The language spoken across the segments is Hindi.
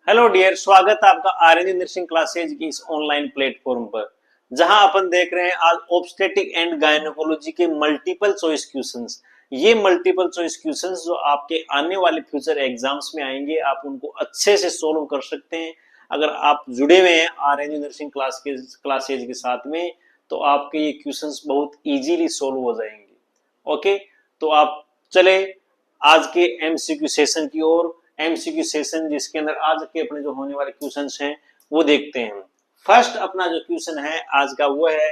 हेलो डियर, स्वागत है आपका आरएनजी नर्सिंग क्लासेज की इस ऑनलाइन प्लेटफॉर्म पर, जहां अपन देख रहे हैं आज ऑब्स्टेटिक एंड गायनेकोलॉजी के मल्टीपल चॉइस क्वेश्चंस। ये मल्टीपल चॉइस क्वेश्चंस जो आपके आने वाले फ्यूचर एग्जाम्स में आएंगे, आप उनको अच्छे से सोल्व कर सकते हैं अगर आप जुड़े हुए हैं आरएनजी नर्सिंग क्लासेज के साथ में। तो आपके ये क्वेश्चंस बहुत इजीली सोल्व हो जाएंगे। ओके, तो आप चले आज के एमसीक्यू सेशन की ओर। एमसीक्यू सेशन जिसके अंदर आज के अपने जो होने वाले क्वेश्चंस हैं वो देखते हैं। फर्स्ट अपना जो क्वेश्चन है आज का वो है,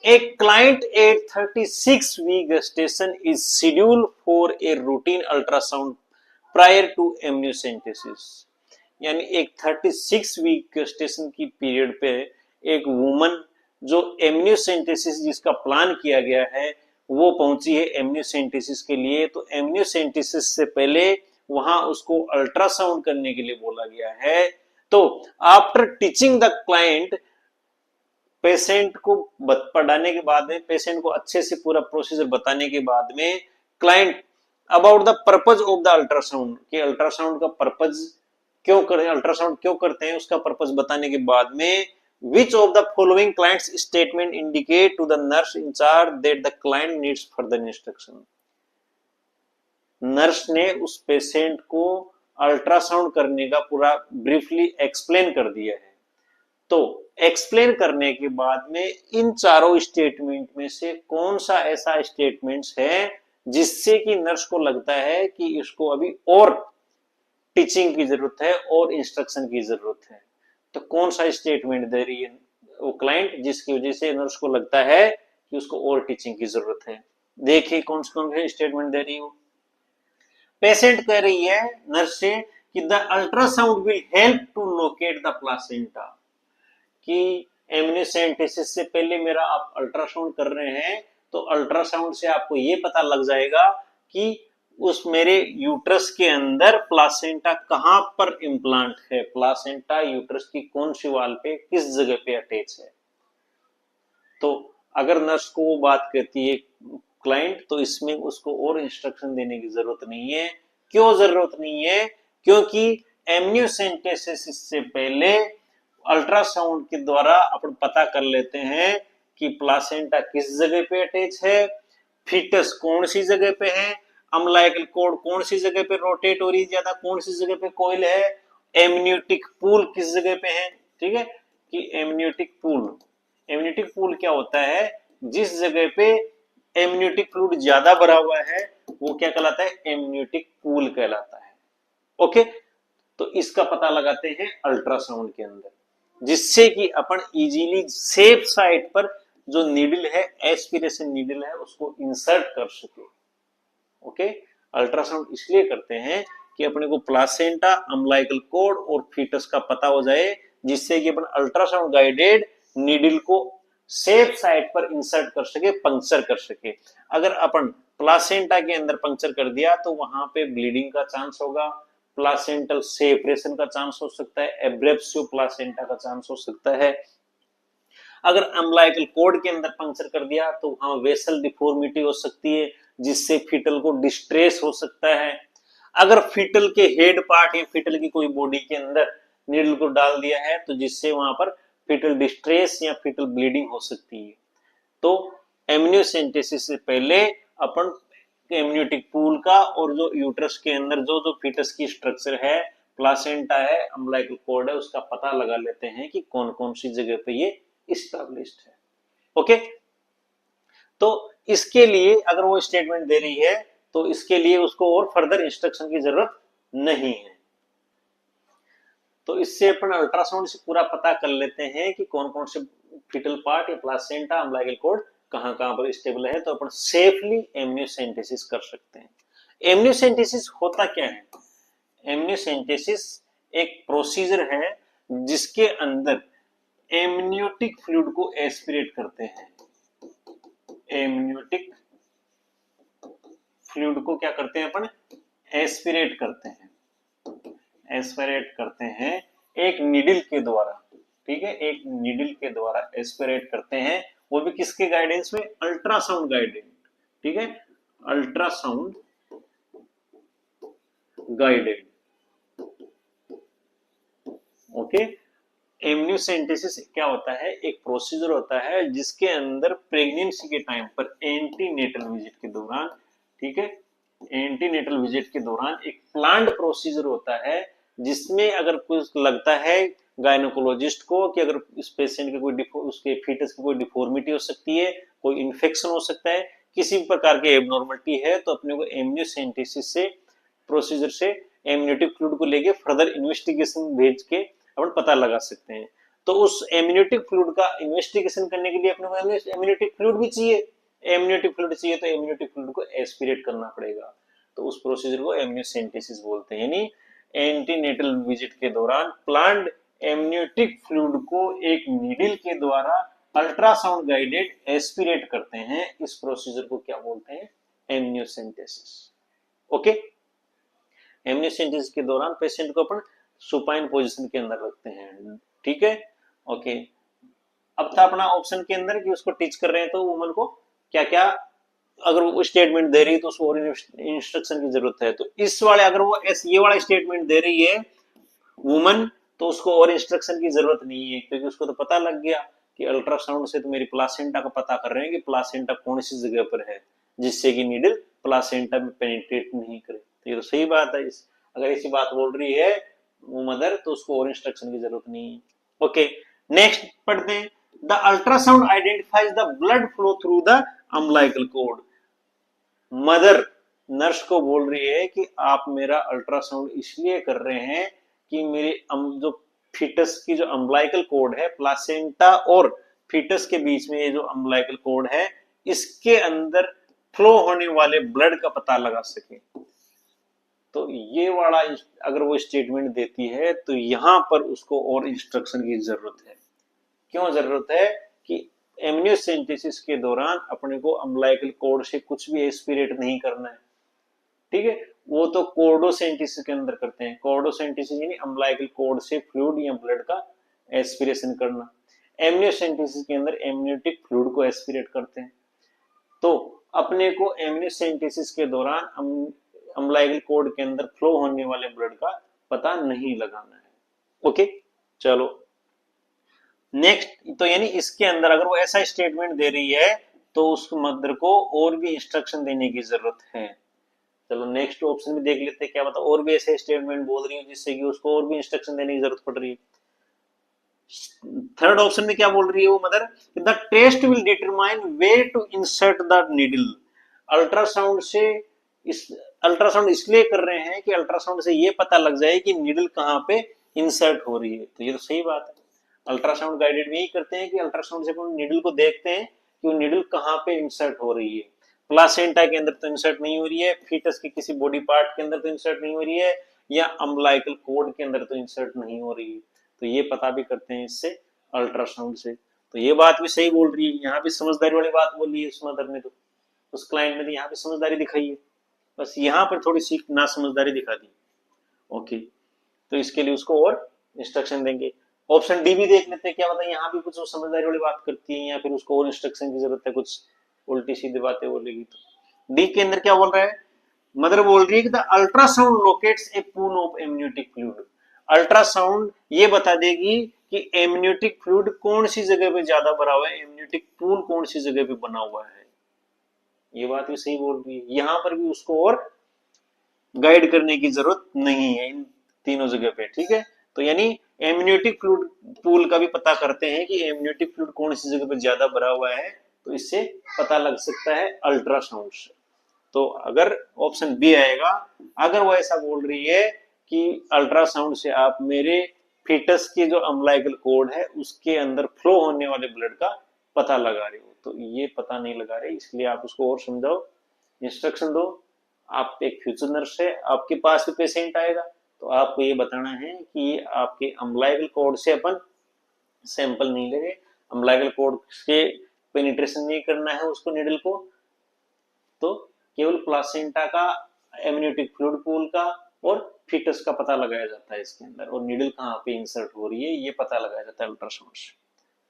एक client at 36 week gestation is scheduled for a routine ultrasound prior to amniocentesis। यानी एक 36 वीक gestation की पीरियड पे एक वुमन जो एमनियोसेंटेसिस जिसका प्लान किया गया है वो पहुंची है एमनियोसेंटेसिस के लिए। तो एमनियोसेंटेसिस से पहले वहां उसको अल्ट्रासाउंड करने के लिए बोला गया है। तो after teaching the client, patient को पढ़ाने के बाद में, पेशेंट को अच्छे से पूरा प्रोसीजर बताने के बाद में, client about the purpose of the ultrasound, कि अल्ट्रासाउंड का पर्पज क्यों करें, अल्ट्रासाउंड क्यों करते हैं उसका पर्पज बताने के बाद में, which of the following client's statement indicate to the nurse in charge that the client needs further instruction। Nurse ने उस पेशेंट को अल्ट्रासाउंड करने का पूरा ब्रीफली एक्सप्लेन कर दिया है। तो एक्सप्लेन करने के बाद में इन चारों स्टेटमेंट में से कौन सा ऐसा स्टेटमेंट्स है जिससे कि नर्स को लगता है कि इसको अभी और टीचिंग की जरूरत है और इंस्ट्रक्शन की जरूरत है। तो कौन सा स्टेटमेंट दे रही है वो क्लाइंट जिसकी वजह से नर्स को लगता है कि उसको और टीचिंग की जरूरत है। देखिए कौन से स्टेटमेंट दे रही है। पेशेंट कह रही है नर्स से कि the ultrasound will help to locate the placenta, कि एमनियोसेंटेसिस से पहले मेरा आप अल्ट्रासाउंड कर रहे हैं तो अल्ट्रासाउंड से आपको ये पता लग जाएगा कि उस मेरे यूट्रस के अंदर प्लासेंटा कहां पर इम्प्लांट है, प्लासेंटा यूट्रस की कौन सी वाल पे किस जगह पे अटैच है। तो अगर नर्स को वो बात कहती है क्लाइंट, तो इसमें उसको और इंस्ट्रक्शन देने की जरूरत नहीं है। क्यों जरूरत नहीं है? क्योंकि एमनियोसेंटेसिस से पहले अल्ट्रासाउंड के द्वारा अपन पता कर लेते हैं कि प्लासेंटा किस जगह पे अटैच है, फीटस कौन सी जगह पे है, अम्लाइकल कोड कौन सी जगह पे रोटेट हो रही है ज्यादा, कौन सी जगह पे कोइल है, एमनियोटिक पूल किस जगह पे है। ठीक है, कि एमनियोटिक पूल क्या होता है, जिस जगह पे एमनियोटिक फ्लूइड ज्यादा भरा हुआ है वो क्या कहलाता है, एमनियोटिक पूल कहलाता है। ओके, तो इसका पता लगाते हैं अल्ट्रासाउंड के अंदर, जिससे कि अपन इजीली सेफ साइड पर जो नीडल है, एस्पिरेशन नीडल है, उसको इंसर्ट कर सके। ओके, अल्ट्रासाउंड इसलिए करते हैं कि अपने को प्लासेंटा, अम्लाइकल कोड और फीटस का पता हो जाए, जिससे कि अपन अल्ट्रासाउंड गाइडेड नीडल को सेफ साइड पर इंसर्ट कर सके, पंक्चर कर सके। अगर अपन प्लासेंटा के अंदर पंक्चर कर दिया तो वहां पे ब्लीडिंग का चांस होगा, प्लासेंटल सेपरेशन का चांस हो सकता है, एब्रेप्सिव प्लासेंटा का चांस हो सकता है। अगर अम्लाइकल कोड के अंदर पंक्चर कर दिया तो वहां वेसल डिफॉर्मिटी हो सकती है, जिससे फीटल को डिस्ट्रेस हो सकता है। अगर फीटल के हेड पार्ट या फीटल की कोई बॉडी के अंदर नीडल को डाल दिया है तो जिससे वहां पर फीटल डिस्ट्रेस या फीटल ब्लीडिंग हो सकती है। तो एमनियोसेंटेसिस से पहले अपन एमनियोटिक पूल का और जो यूट्रस के अंदर जो जो फीटस की स्ट्रक्चर है, प्लासेंटा है, अम्लाइकल कोड है, उसका पता लगा लेते हैं कि कौन कौन सी जगह पे ये इस्टेब्लिश्ड है। ओके, तो इसके लिए अगर वो स्टेटमेंट दे रही है तो इसके लिए उसको और फर्दर इंस्ट्रक्शन की जरूरत नहीं है। तो इससे अपन अल्ट्रासाउंड से पूरा पता कर लेते हैं कि कौन कौन से फीटल पार्ट या प्लासेंटा, अम्लाइकल कोड कहां कहां पर स्टेबल है, तो अपन सेफली एमनियोसेंटेसिस कर सकते हैं। एमनियोसेंटेसिस होता क्या है? एमनियोसेंटेसिस एक प्रोसीजर है जिसके अंदर एमनियोटिक फ्लूइड को एस्पिरेट करते हैं। एमनियोटिक फ्लूइड को क्या करते हैं अपन? एस्पिरेट करते हैं। एस्पिरेट करते हैं एक नीडल के द्वारा। ठीक है, एक नीडल के द्वारा एस्पिरेट करते हैं, वो भी किसके गाइडेंस में? Ultrasound guidance. ठीक है, अल्ट्रासाउंड गाइडेड। ओके, एमनियोसेंटेसिस क्या होता है? एक प्रोसीजर होता है जिसके अंदर प्रेगनेंसी के टाइम पर एंटीनेटल विजिट के दौरान, ठीक है, एंटीनेटल विजिट के दौरान एक प्लान्ड प्रोसीजर होता है जिसमें अगर कुछ लगता है गायनोकोलॉजिस्ट को कि अगर इस पेशेंट के कोई उसके फीटस की कोई डिफॉर्मिटी हो सकती है, कोई इन्फेक्शन हो सकता है, किसी भी प्रकार की एबनॉर्मलिटी है, तो अपने को एमनियोसेंटेसिस से प्रोसीजर से एमनियोटिक फ्लूइड को लेके फर्दर इन्वेस्टिगेशन भेज के अपन पता लगा सकते हैं। तो उस एमनियोटिक फ्लूइड का इन्वेस्टिगेशन करने के लिए अपने को एमनियोटिक फ्लूइड भी चाहिए। एमनियोटिक फ्लूइड चाहिए तो एमनियोटिक फ्लूइड को एस्पिरेट करना पड़ेगा, तो उस प्रोसीजर को एमनियोसेंटेसिस बोलते हैं। यानी एंटीनेटल विजिट के दौरान प्लांट एमनियोटिक फ्लूइड को एक नीडल के द्वारा अल्ट्रासाउंड गाइडेड एस्पिरेट करते हैं। इस प्रोसीजर को क्या बोलते हैं? एमनियोसेंटेसिस। ओके, एमनियोसेंटेसिस के दौरान पेशेंट को अपन सुपाइन पोजीशन के अंदर रखते हैं, ठीक है। ओके, अब था अपना ऑप्शन के अंदर कि उसको टीच कर रहे हैं तो वुमन को क्या क्या, अगर वो स्टेटमेंट दे रही है तो उसको और इंस्ट्रक्शन की जरूरत है। तो इस वाले अगर वो ये वाला स्टेटमेंट दे रही है वुमन, तो उसको और इंस्ट्रक्शन की जरूरत नहीं है, क्योंकि उसको तो पता लग गया कि अल्ट्रासाउंड से तो मेरी प्लासेंटा का पता कर रहे हैं कि प्लासेंटा कौन सी जगह पर है, जिससे कि नीडल प्लासेंटा में पेनिट्रेट नहीं करे। तो ये तो सही बात है। अगर ऐसी बात बोल रही है वो मदर, तो उसको और इंस्ट्रक्शन की जरूरत नहीं है। ओके, नेक्स्ट पढ़ते हैं। The ultrasound identifies the blood flow through the umbilical cord. Mother nurse को बोल रही है कि आप मेरा अल्ट्रासाउंड इसलिए कर रहे हैं कि मेरे जो फीटस की जो अम्बिलिकल कॉर्ड है, प्लासेंटा और फीटस के बीच में ये जो अम्बिलिकल कॉर्ड है, इसके अंदर फ्लो होने वाले ब्लड का पता लगा सके। तो ये वाला अगर वो स्टेटमेंट देती है तो यहां पर उसको और इंस्ट्रक्शन की जरूरत है। क्यों जरूरत है? कि एमनियोसेंटेसिस के दौरान अपने को अम्बिलिकल कॉर्ड से कुछ भी एस्पिरेट नहीं करना है, ठीक है। वो तो कोर्डोसेंटेसिस के अंदर करते हैं। कोर्डोसेंटेसिस यानी अम्बिलिकल कॉर्ड से फ्लूइड या ब्लड का एस्पिरेशन करना। एमनियोसेंटेसिस के अंदर एमनियोटिक फ्लूइड को एस्पिरेट करते हैं। तो अपने को एमनियोसेंटेसिस के दौरान अम्बिलिकल कॉर्ड के अंदर फ्लो होने वाले ब्लड का पता नहीं लगाना है। ओके, चलो नेक्स्ट। तो यानी इसके अंदर अगर वो ऐसा स्टेटमेंट दे रही है तो उस मदर को और भी इंस्ट्रक्शन देने की जरूरत है। चलो नेक्स्ट ऑप्शन भी देख लेते हैं, क्या पता और भी ऐसे स्टेटमेंट बोल रही है जिससे कि उसको और भी इंस्ट्रक्शन देने की जरूरत पड़ रही है। थर्ड ऑप्शन में क्या बोल रही है वो mother? The test will determine where to insert the needle. Ultrasound से अल्ट्रासाउंड इसलिए कर रहे हैं कि अल्ट्रासाउंड से ये पता लग जाए कि नीडल कहाँ पे इंसर्ट हो रही है। तो ये तो सही बात है। अल्ट्रासाउंड गाइडेड में यही करते हैं कि अल्ट्रासाउंड से अपन नीडल को देखते हैं कि वो नीडल कहाँ पे इंसर्ट हो रही है। प्लासेंटा के अंदर तो इंसर्ट नहीं हो रही है, फीटस के किसी बॉडी पार्ट के अंदर तो इंसर्ट नहीं हो रही है, या अम्बिलिकल कॉर्ड के अंदर तो इंसर्ट नहीं हो रही है। तो ये पता भी करते हैं इससे, अल्ट्रासाउंड से। तो ये बात भी सही बोल रही है, यहाँ भी समझदारी वाली बात बोल रही है उस मदर ने, तो उस क्लाइंट ने तो यहाँ पे समझदारी दिखाई है, बस यहाँ पर थोड़ी सी ना समझदारी दिखा दी। ओके, तो इसके लिए उसको और इंस्ट्रक्शन देंगे। ऑप्शन डी भी देख लेते हैं, क्या पता यहाँ भी कुछ समझदारी वाली बात करती है या फिर उसको और इंस्ट्रक्शन की जरूरत है, कुछ उल्टी सीधी बातें बोलेगी। तो डी के अंदर क्या बोल रहा है? मदर बोल रही है कि the ultrasound locates A pool of amniotic fluid. Ultrasound ये बता देगी कि एमनियोटिक फ्लूइड कौन सी जगह पे ज्यादा भरा हुआ है, एमनियोटिक पूल कौन सी जगह पे बना हुआ है। ये बात भी सही बोल रही है, यहां पर भी उसको और गाइड करने की जरूरत नहीं है इन तीनों जगह पे, ठीक है। तो यानी एमनियोटिक फ्लूइड पूल का भी पता करते हैं कि एमनियोटिक फ्लूइड कौन सी जगह पे ज्यादा भरा हुआ है, तो इससे पता लग सकता है अल्ट्रासाउंड से। तो अगर ऑप्शन बी आएगा, अगर वो ऐसा बोल रही है कि अल्ट्रासाउंड से आप मेरे फीटस के जो अम्बिलिकल कॉर्ड है उसके अंदर फ्लो होने वाले ब्लड का पता लगा रही हो, तो ये पता नहीं लगा रहे, इसलिए आप उसको और समझाओ, इंस्ट्रक्शन दो। आप एक फ्यूचर नर्स है, आपके पास भी पेशेंट आएगा, तो आपको ये बताना है कि आपके अम्बिलिकल कॉर्ड से अपन सैंपल नहीं ले रहे, अम्बिलिकल कॉर्ड से पेनिट्रेशन नहीं करना है उसको नीडल को, तो केवल प्लासेंटा का, एमनियोटिक फ्लूइड पूल का और फीटस का पता लगाया जाता है इसके अंदर, और नीडल कहाँ पे इंसर्ट हो रही है ये पता लगाया जाता है अल्ट्रासाउंड से।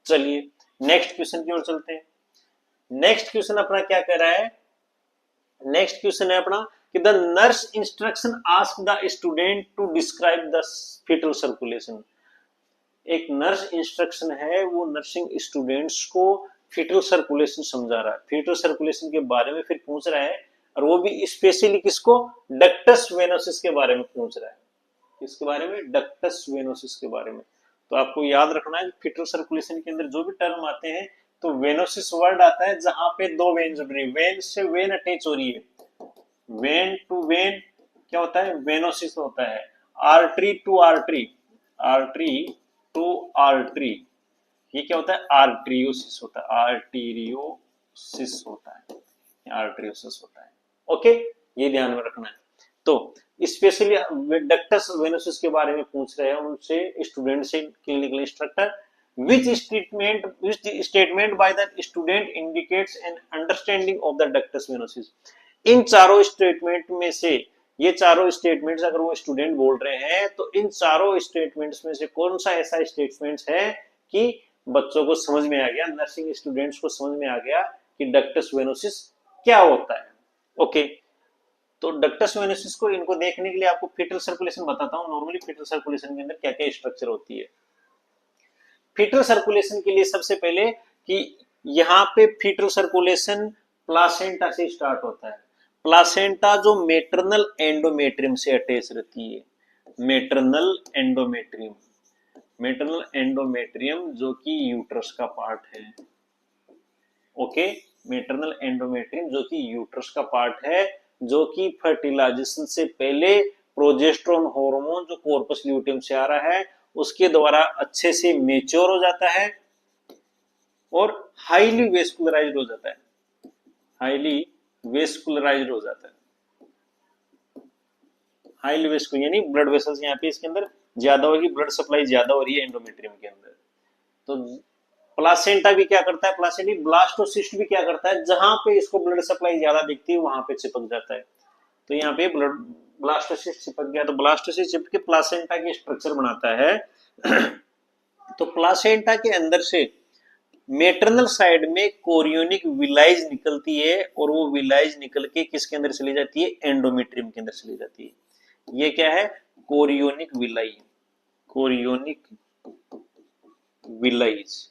चलिए नेक्स्ट क्वेश्चन की ओर चलते हैं। नेक्स्ट क्वेश्चन अपना क्या कह रहा है? नेक्स्ट क्वेश्चन है अपना कि the nurse instruction ask the student to describe the fetal circulation. एक नर्स इंस्ट्रक्शन है, वो नर्सिंग स्टूडेंट्स को फीटल सर्कुलेशन समझा रहा है, फीटल सर्कुलेशन के बारे में फिर पूछ रहा है, और वो भी स्पेशली किसको, डक्टस वेनोसिस के बारे में पूछ रहा है। किसके बारे में, डक्टस वेनोसिस के बारे में। तो आपको याद रखना है फीटल सर्कुलेशन के अंदर जो भी टर्म आते हैं, तो वेनोसिस वर्ड आता है जहां पे दो वेन जुड़ रही है, वेन से वेन अटैच हो रही है, वेन टू वेन क्या होता है, वेनोसिस होता है। Artery to artery, artery to artery, ये क्या होता है, आर्टरियोसिस होता है, आर्टीरियोसिस होता है, आर्टरियोसिस होता है। ओके, ये ध्यान में रखना है। तो स्पेशली डक्टस वेनोसिस के बारे में पूछ रहे हैं उनसे स्टूडेंट से, clinical instructor, which statement by the student indicates an understanding of the ductus venosus। इन चारों स्टेटमेंट में से, ये चारों स्टेटमेंट्स अगर वो स्टूडेंट बोल रहे हैं, तो इन चारों स्टेटमेंट्स में से कौन सा ऐसा स्टेटमेंट्स है कि बच्चों को समझ में आ गया, नर्सिंग स्टूडेंट्स को समझ में आ गया कि डक्टस वेनोसिस क्या होता है। ओके, तो डक्टस वेनोसिस को, इनको देखने के लिए आपको फीटल सर्कुलेशन बताता हूं। नॉर्मली फीटल सर्कुलेशन के अंदर क्या क्या स्ट्रक्चर होती है। फीटल सर्कुलेशन के लिए सबसे पहले कि यहाँ पे फीटल सर्कुलेशन प्लासेंटा से स्टार्ट होता है। प्लासेंटा जो मेटरनल एंडोमेट्रियम से अटैच रहती है, मेटरनल एंडोमेट्रियम, मेटरनल एंडोमेट्रियम जो कि यूट्रस का पार्ट है। ओके, मेटरनल एंडोमेट्रियम जो कि यूट्रस का पार्ट है, जो कि फर्टिलाइजेशन से पहले प्रोजेस्टेरोन हार्मोन जो कॉर्पस ल्यूटियम से आ रहा है उसके द्वारा अच्छे से मेच्योर हो जाता है और हाईली वेस्कुलराइज्ड हो जाता है, हाईली वेस्कुलराइज्ड हो जाता है, हाईली वेस्कुलर यानी ब्लड वेसल्स यहाँ पे इसके अंदर ज्यादा होगी, ब्लड सप्लाई ज्यादा हो रही है एंडोमेट्रियम के अंदर। तो प्लासेंटा भी क्या करता है, प्लासेंटा ब्लास्टोसिस्ट भी क्या करता है, जहां पे इसको ब्लड सप्लाई ज्यादा दिखती है वहां पे चिपक जाता है। तो यहाँ पे ब्लड ब्लास्टोसिस्ट चिपक गया, तो ब्लास्टोसिस्ट चिपक के प्लासेंटा की स्ट्रक्चर बनाता है। तो प्लासेंटा के अंदर से मेटरनल साइड में कोरियोनिक विलाइज निकलती है, और वो विलाइज निकल के किसके अंदर चली जाती है, एंडोमेट्रियम के अंदर चली जाती है। ये क्या है, कोरियोनिक विलाई, कोरियोनिक विलाइज।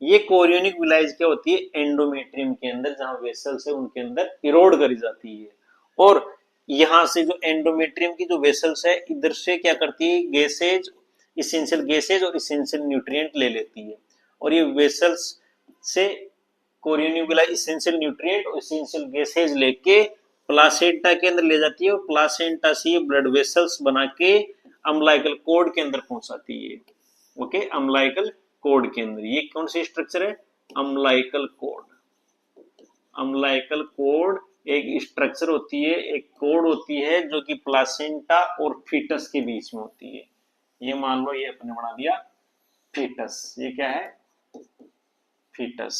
ये कोरियोनिक विलाइज क्या होती है, एंडोमेट्रियम के अंदर जहां वेसल्स है उनके अंदर इरोड करी जाती है, और यहां से जो एंडोमेट्रियम की जो वेसल्स है इधर से क्या करती है, गैसेज, इसेंशियल गैसेज और इसेंशियल न्यूट्रिएंट ले लेती है, और ये वेसल्स से कोरियोनिक विलाई इसेंशियल न्यूट्रिएंट और इसेंशियल गैसेज लेके प्लासेंटा के अंदर ले जाती है, और प्लासेंटा से ये ब्लड वेसल्स बना के अम्लाइकल कोड के अंदर पहुंचाती है। ओके, अम्लाइकल कोड के अंदर, ये कौन सी स्ट्रक्चर है, अम्लाइकल कोड। अम्लाइकल कोड एक स्ट्रक्चर होती है, एक कोड होती है जो कि प्लासेंटा और फीटस के बीच में होती है। ये मान लो ये अपने बना दिया फीटस, ये क्या है, फीटस।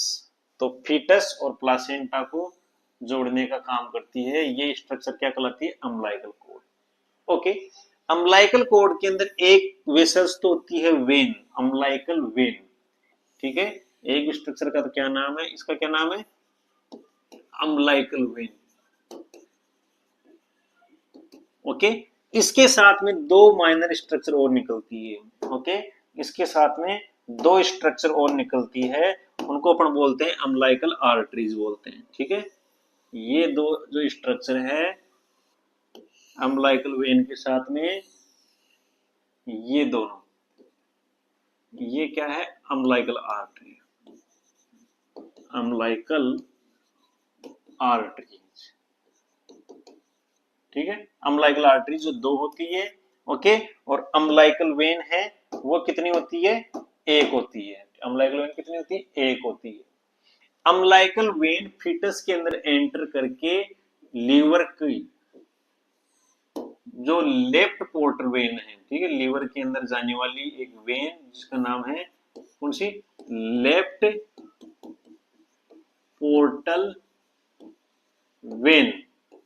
तो फीटस और प्लासेंटा को जोड़ने का काम करती है ये स्ट्रक्चर, क्या कहलाती है, umbilical code. Okay, umbilical code के अंदर एक वेसल्स तो होती है वेन, अम्लाइकल वेन, ठीक है। एक स्ट्रक्चर का तो क्या नाम है, इसका क्या नाम है, अम्लाइकल वेन। ओके, इसके साथ में दो माइनर स्ट्रक्चर और निकलती है। ओके, इसके साथ में दो स्ट्रक्चर और निकलती है, उनको अपन बोलते हैं अम्लाइकल आर्टरीज बोलते हैं, ठीक है। ये दो जो स्ट्रक्चर है अम्लाइकल वेन के साथ में, ये दोनों, ये क्या है, अम्लाइकल आर्टरी, अम्लाइकल आर्टरीज, ठीक है। अम्लाइकल आर्टरी जो दो होती है, ओके, और अम्लाइकल वेन है वो कितनी होती है, एक होती है। अम्लाइकल वेन कितनी होती है, एक होती है। अम्लाइकल वेन फीटस के अंदर एंटर करके लीवर की जो लेफ्ट पोर्टल वेन है, ठीक है, लीवर के अंदर जाने वाली एक वेन जिसका नाम है कौन सी, लेफ्ट पोर्टल वेन,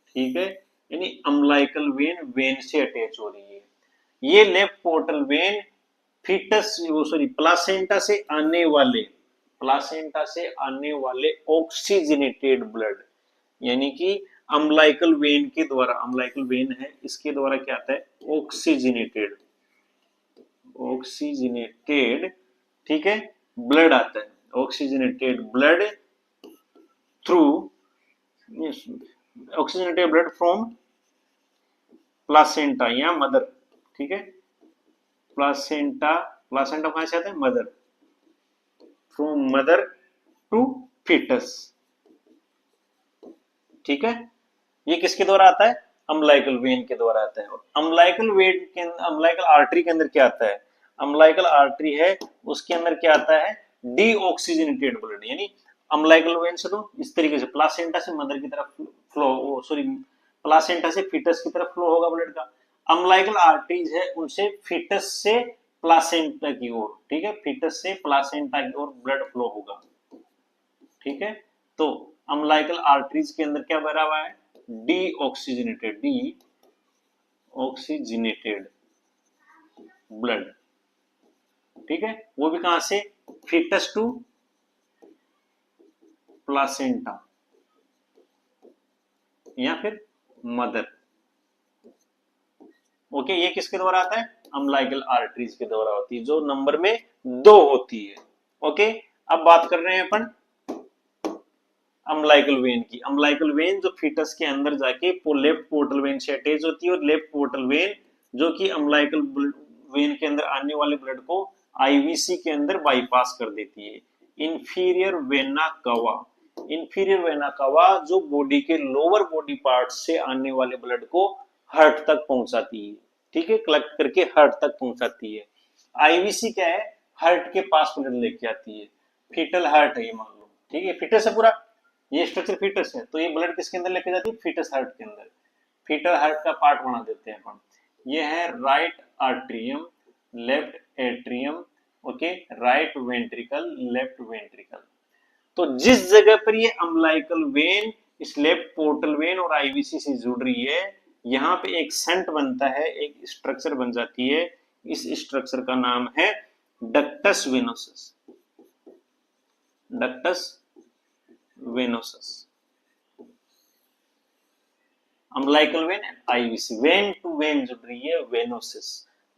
ठीक है, यानी अम्लाइकल वेन, वेन से अटैच हो रही है। ये left portal vein fetus, sorry placenta से आने वाले, प्लासेंटा से आने वाले ऑक्सीजनेटेड ब्लड, यानी कि अम्लाइकल वेन के द्वारा, अम्लाइकल वेन है इसके द्वारा क्या आता है, ऑक्सीजनेटेड, ऑक्सीजनेटेड, ठीक है, ब्लड आता है, oxygenated blood through, oxygenated blood from placenta या मदर, ठीक है, प्लासेंटा, प्लासेंटा कहां से आता है, mother, from mother to fetus, ठीक है। ये किसके द्वारा आता है, अम्लाइकल वेन के द्वारा आता है। और अम्लाइकल वेन के, अम्लाइकल आर्टरी के अंदर क्या आता है, अम्लाइकल आर्टरी है उसके अंदर क्या आता है, डीऑक्सीजनेटेड ब्लड, यानी अम्लाइकल वेन से तो इस तरीके से प्लासेंटा से मदर की तरफ फ्लो, सॉरी प्लासेंटा से फीटस की तरफ फ्लो होगा ब्लड का। अम्लाइकल आर्टरीज है उनसे फीटस से प्लासेंटा की ओर, ठीक है, फीटस से प्लासेंटा की ओर ब्लड फ्लो होगा, ठीक है। तो अम्लाइकल आर्टरीज के अंदर क्या भरा हुआ है, डीऑक्सीजनेटेड, डीऑक्सीजनेटेड ब्लड, ठीक है, वो भी कहां से, फीटस टू प्लासेंटा या फिर मदर, ओके। ये किसके द्वारा आता है, अम्लाइकल आर्टरीज के द्वारा होती है, जो नंबर में 2 होती है, ओके। अब बात कर रहे हैं अपन अम्लाइकल वेन की। अम्लाइकल वेन जो फीटस के अंदर जाके लेफ्ट पोर्टल वेन से अटैच होती है, और लेफ्ट पोर्टल वेन जो कि अम्लाइकल वेन के अंदर आने वाले ब्लड को आईवीसी के अंदर बाईपास कर देती है। इंफीरियर वेना कवा, इंफीरियर वेना कवा जो बॉडी के लोअर बॉडी पार्ट से आने वाले ब्लड को हार्ट तक पहुंचाती है, ठीक है, कलेक्ट करके हार्ट तक पहुंचाती है। आईवीसी क्या है, हार्ट के पास ब्लड लेके आती है। फीटल हार्ट है ये, मान लो, ठीक है, फीटस है पूरा, ये स्ट्रक्चर फीटस है, तो ये ब्लड किसके अंदर लेके जाती है, फीटस हार्ट के अंदर। फीटल हार्ट का पार्ट बना देते हैं अपन। ये है right atrium, left atrium, okay, right ventricle, left ventricle. तो जिस जगह पर ये अम्लाइकल वेन इस लेफ्ट पोर्टल वेन और आईवीसी से जुड़ रही है, यहाँ पे एक सेंट बनता है, एक स्ट्रक्चर बन जाती है। इस स्ट्रक्चर का नाम है ductus venosus, ductus venosus. Umbilical vein and IVC, vein to vein जुड़ रही है, वेनोसिस,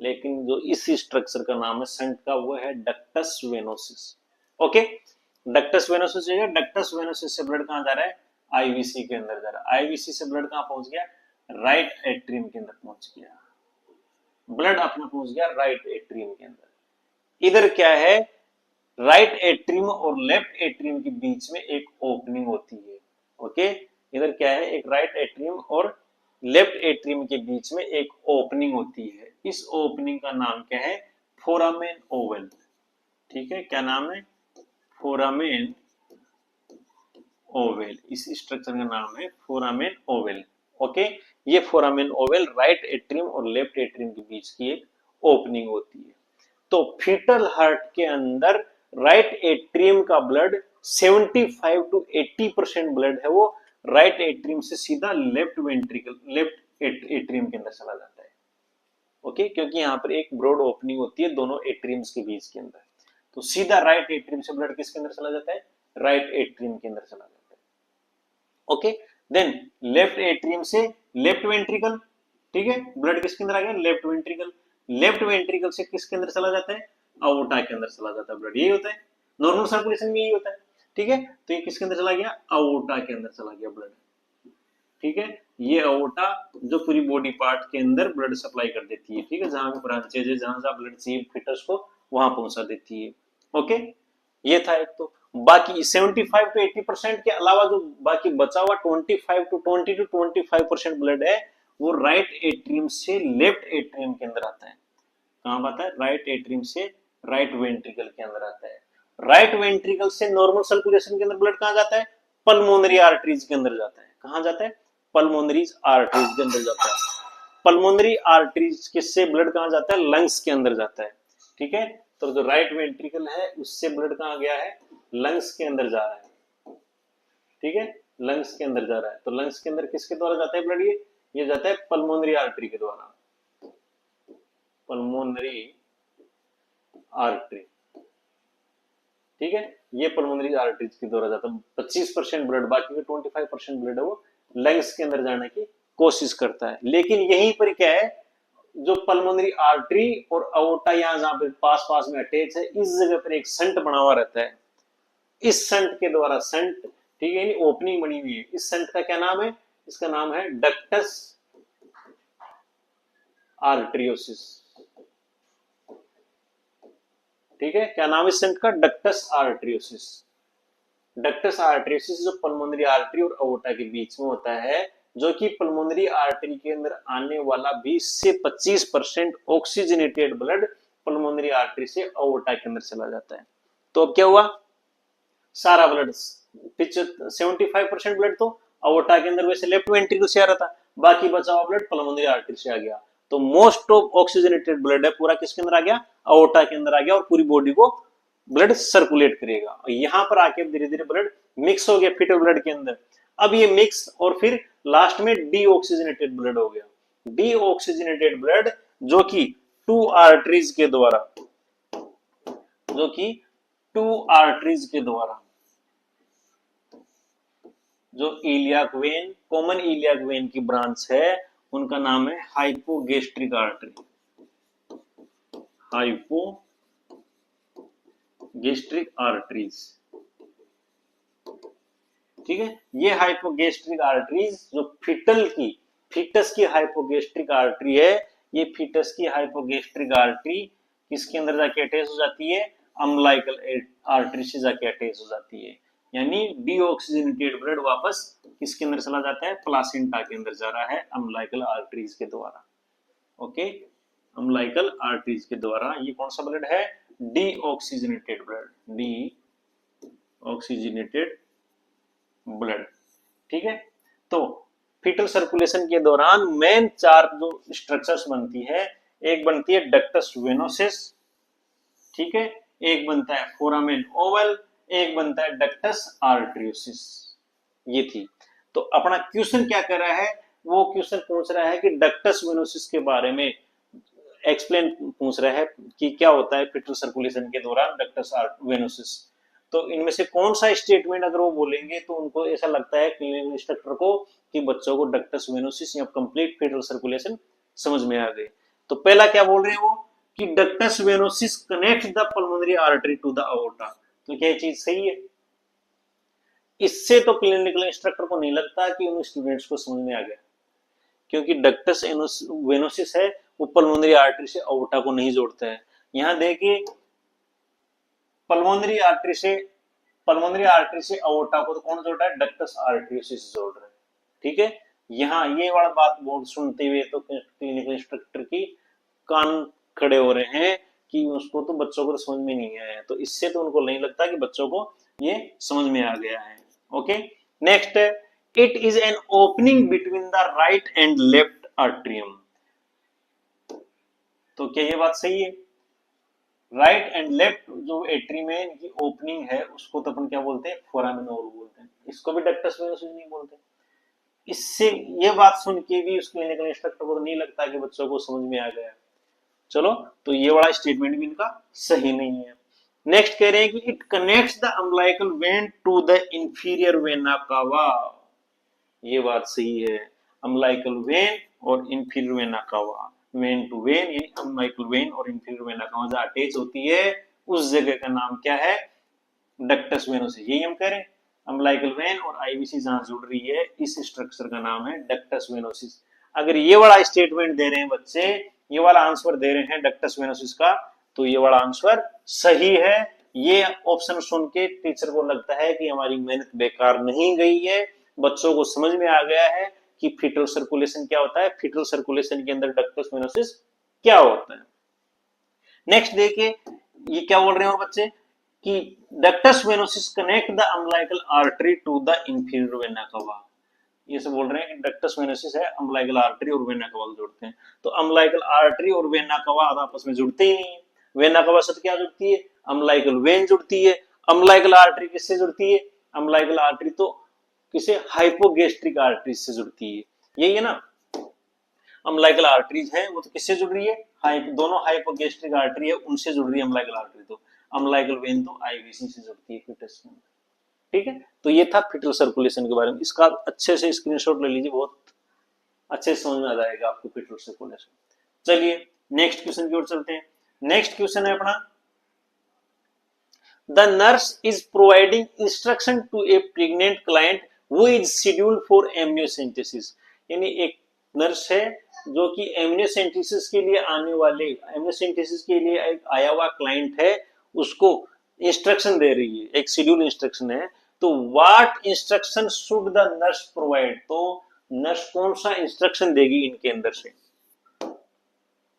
लेकिन जो इस स्ट्रक्चर का नाम है सेंट का, वो है ductus venosus, okay. Ductus venosus जो है, डक्टस वेनोसिस से ब्लड कहां जा रहा है, आईवीसी के अंदर जा रहा है। आईवीसी से ब्लड कहां पहुंच गया, राइट एट्रियम के अंदर पहुंच गया, ब्लड अपना पहुंच गया राइट एट्रियम के अंदर। इधर क्या है, राइट एट्रियम और लेफ्ट एट्रियम के बीच में एक ओपनिंग होती है, ओके। इधर क्या है, एक राइट एट्रियम और लेफ्ट एट्रियम के बीच में एक ओपनिंग होती है। इस ओपनिंग का नाम क्या है, फोरामेन ओवल, ठीक है, क्या नाम है, फोरामेन ओवल। इस स्ट्रक्चर का नाम है फोरामेन ओवल, ओके। ये फोरामेन ओवल राइट एट्रियम और लेफ्ट एट्रियम के बीच की एक ओपनिंग होती है। तो फीटल हार्ट के अंदर राइट एट्रियम का ब्लड 75 to 80% ब्लड है वो राइट एट्रियम से सीधा लेफ्ट वेंट्रिकल, लेफ्ट एट्रियम के अंदर चला जाता है, ओके, क्योंकि यहाँ पर एक ब्रॉड ओपनिंग होती है दोनों एट्रियम्स के बीच के अंदर। तो सीधा राइट एट्रियम से ब्लड किसके अंदर चला जाता है, राइट एट्रियम के अंदर चला जाता है, ओके। देन लेफ्ट एट्रियम से लेफ्ट वेंट्रिकल, ठीक है, ब्लड किसके अंदर आ गया, लेफ्ट वेंट्रिकल। लेफ्ट वेंट्रिकल से किसके अंदर चला जाता है, अओर्टा के अंदर चला जाता है ब्लड, यही होता है नॉर्मल सर्कुलेशन में, यही होता है, ठीक है। तो ये किसके अंदर चला गया, अओर्टा के अंदर चला गया ब्लड, ठीक है। ये अओर्टा जो पूरी बॉडी पार्ट के अंदर ब्लड सप्लाई कर देती है, ठीक है, जहां भी ब्रांचेज है, जहां से ब्लड चाहिए फिटस को वहां पहुंचा देती है, ओके। ये था एक। तो बाकी 75 to 80% के अलावा जो बाकी बचा हुआ 25 to 25% ब्लड है, वो राइट एट्रियम से लेफ्ट एट्रियम के अंदर आता है। कहां आता है, राइट एट्रियम से राइट वेंट्रिकल के अंदर आता है। राइट वेंट्रिकल से नॉर्मल सर्कुलेशन के अंदर ब्लड कहां जाता है, पल्मोनरी आर्टरीज के अंदर जाता है। कहां जाता है, पल्मोनरी आर्टरीज के अंदर जाता है। पल्मोनरी आर्टरीज किससे ब्लड कहां जाता है, लंग्स के अंदर जाता है, ठीक है। तो जो राइट वेंट्रिकल है उससे ब्लड कहां गया है, लंग्स के अंदर जा रहा है, ठीक है, लंग्स के अंदर जा रहा है। तो लंग्स के अंदर किसके द्वारा जाता है ब्लड, ये जाता है पल्मोनरी आर्टरी के द्वारा, पल्मोनरी आर्टरी, ठीक है। ये पल्मोनरी आर्टरीज के द्वारा जाता है। 25% ब्लड, बाकी का 25% ब्लड है वो लंग्स के अंदर जाने की कोशिश करता है। लेकिन यहीं पर क्या है, जो पल्मोनरी आर्टरी और अओर्टा यहाँ जहां पे पास पास में अटैच है, इस जगह पर एक संट बना हुआ रहता है। इस संट के द्वारा, संट ठीक है, ओपनिंग बनी हुई है, इस संट का क्या नाम है? इसका नाम है डक्टस आर्टरियोसिस। ठीक है, क्या नाम है इस संट का? डक्टस आर्टरियोसिस। डक्टस आर्टरियोसिस जो पल्मोनरी आर्टरी और अओर्टा के बीच में होता है, जो कि पल्मोनरी आर्टरी के अंदर आने वाला 20 से 25% ऑक्सीजनेटेड ब्लड पल्मोनरी आर्टरी से अओर्टा के अंदर चला जाता है। तो अब क्या हुआ? सारा ब्लड 75% ब्लड तो अओर्टा के अंदर वैसे लेफ्ट वेंट्रिकल से आ रहा था, बाकी बचा हुआ ब्लड पल्मोनरी आर्टरी से आ गया। तो मोस्ट ऑफ ऑक्सीजनेटेड ब्लड है पूरा किसके अंदर आ गया? अओर्टा के अंदर आ गया, और पूरी बॉडी को ब्लड सर्कुलेट करेगा। और यहां पर आके धीरे धीरे ब्लड मिक्स हो गया फीटल ब्लड के अंदर। अब ये मिक्स और फिर लास्ट में डीऑक्सीजनेटेड ब्लड हो गया। डीऑक्सीजनेटेड ब्लड जो कि टू आर्टरीज के द्वारा, जो कि टू आर्टरीज के द्वारा, जो iliac vein, common iliac vein की ब्रांच है, उनका नाम है हाइपोगेस्ट्रिक आर्टरी। हाइपोगेस्ट्रिक आर्टरीज, ठीक है। ये हाइपोगेस्ट्रिक आर्टरीज जो फिटस की हाइपोगेस्ट्रिक आर्टरी है, ये फिटस की हाइपोगेस्ट्रिक आर्टरी किसके अंदर जाके अटैच हो जाती है? अम्बिलिकल आर्टरी से जाके अटैच हो जाती है। यानी डीऑक्सीजनेटेड ब्लड वापस किसके अंदर चला जाता है? प्लासेंटा के अंदर जा रहा है अम्बिलिकल आर्टरीज के द्वारा। ओके, अम्बिलिकल आर्टरीज के द्वारा ये कौन सा ब्लड है? Deoxygenated blood, deoxygenated blood. ठीक है, तो फीटल सर्कुलेशन के दौरान मेन 4 जो स्ट्रक्चर्स बनती है, एक बनती है डक्टस वेनोसिस, ठीक है, एक बनता है फोरामेन ओवल, एक बनता है डक्टस आर्टरियोसिस। ये थी। तो अपना क्वेश्चन क्या कर रहा है? वो क्वेश्चन पूछ रहा है कि डक्टस वेनोसिस के बारे में एक्सप्लेन पूछ रहा है कि क्या होता है फीटल सर्कुलेशन के दौरान डक्टस वेनोसिस। तो इनमें से कौन सा स्टेटमेंट अगर वो बोलेंगे तो उनको ऐसा लगता है क्लिनिकल इंस्ट्रक्टर को कि बच्चों को डक्टस वेनोसिस या कंप्लीट फीटल सर्कुलेशन समझ में आ गए। तो पहला क्या बोल रहे हैं वो कि ductus venosus connect the pulmonary artery to the aorta. तो क्या ये चीज सही है? इससे तो क्लिनिकल इंस्ट्रक्टर को नहीं लगता कि उन स्टूडेंट्स को समझ में आ गया, क्योंकि डक्टस वेनोसिस है वो पल्मोनरी आर्टरी से अओर्टा को नहीं जोड़ता है। यहां देखिए पल्मोनरी आर्टरी से अओर्टा को तो कौन जोड़ रहा है? डक्टस आर्टरियोसिस जोड़ रहा है। ठीक है, यहाँ ये वाला बात बहुत सुनते हुए तो क्लिनिकल इंस्ट्रक्टर की कान खड़े हो रहे हैं कि उसको तो बच्चों को तो समझ में नहीं आया है। तो इससे तो उनको नहीं लगता कि बच्चों को ये समझ में आ गया है। Okay, next, it is an opening between the right and left atrium. तो क्या ये बात सही है? राइट एंड लेफ्ट जो एट्री में इनकी ओपनिंग है उसको तो अपन क्या बोलते हैं? फोरामेन ओवल बोलते हैं। इसको भी डक्टस वेनोसिस नहीं बोलते। इससे ये बात सुन के भी उस क्लिनिकल इंस्ट्रक्टर को तो नहीं लगता कि बच्चों को समझ में आ गया। चलो, तो ये वाला स्टेटमेंट भी इनका सही नहीं है। नेक्स्ट कह रहे हैं कि it connects the umbilical vein to the inferior vena cava. ये बात सही है, अम्बिलिकल वेन और inferior vena cava, vein to vein यानी अम्बिलिकल वेन और इंफीरियर वेना कावा जहां अटैच होती है उस जगह का नाम क्या है? Ductus venosus. यही हम कह रहे हैं, अम्बिलिकल वेन और आईवीसी जहां जुड़ रही है इस स्ट्रक्चर का नाम है डक्टस वेनोसिस। अगर ये वाला स्टेटमेंट दे रहे हैं बच्चे, ये वाला आंसर दे रहे हैं डक्टस वेनोसिस का, तो ये वाला आंसर सही है। ये ऑप्शन सुन के टीचर को लगता है कि हमारी मेहनत बेकार नहीं गई है, बच्चों को समझ में आ गया है कि फीटल सर्कुलेशन क्या होता है, फीटल सर्कुलेशन के अंदर डक्टस वेनोसिस क्या होता है। नेक्स्ट देखिए ये क्या बोल रहे हैं और बच्चे कि ductus venosus connect the umbilical artery to the inferior vena cava. ये सब बोल रहे हैं कि डक्टस वेनोसिस है अम्बिलिकल आर्टरी और वेना कावा जोड़ते हैं। तो अम्बिलिकल आर्टरी और वेना कावा आपस में जुड़ते ही नहीं है। वेना कावा से क्या जुड़ती है? अम्बिलिकल वेन जुड़ती है। अम्बिलिकल आर्टरी किससे जुड़ती है? अम्बिलिकल आर्टरी तो किसे? हाइपोगेस्ट्रिक आर्टरी से जुड़ती है। यही है ना, अम्बिलिकल आर्टरीज है वो तो किससे जुड़ रही है? दोनों हाइपोगेस्ट्रिक आर्टरी है उनसे जुड़ रही है अम्बिलिकल आर्टरी। तो अम्बिलिकल वेन तो आईवीसी से जुड़ती है फीटस में। ठीक है, तो ये था फीटल सर्कुलेशन के बारे में। इसका अच्छे से स्क्रीनशॉट ले लीजिए, बहुत अच्छे से समझ में आ जाएगा आपको फीटल सर्कुलेशन। चलिए नेक्स्ट क्वेश्चन की ओर चलते हैं। नेक्स्ट क्वेश्चन है अपना, the nurse is providing instruction to a pregnant client who is scheduled for amniocentesis. यानी एक नर्स है जो कि एमनियोसेंटेसिस के लिए आने वाले, एमनियोसेंटेसिस के लिए एक आया हुआ क्लाइंट है, उसको इंस्ट्रक्शन दे रही है, एक शेड्यूल इंस्ट्रक्शन है। तो what instruction should the nurse provide, तो नर्स कौन सा इंस्ट्रक्शन देगी इनके अंदर से।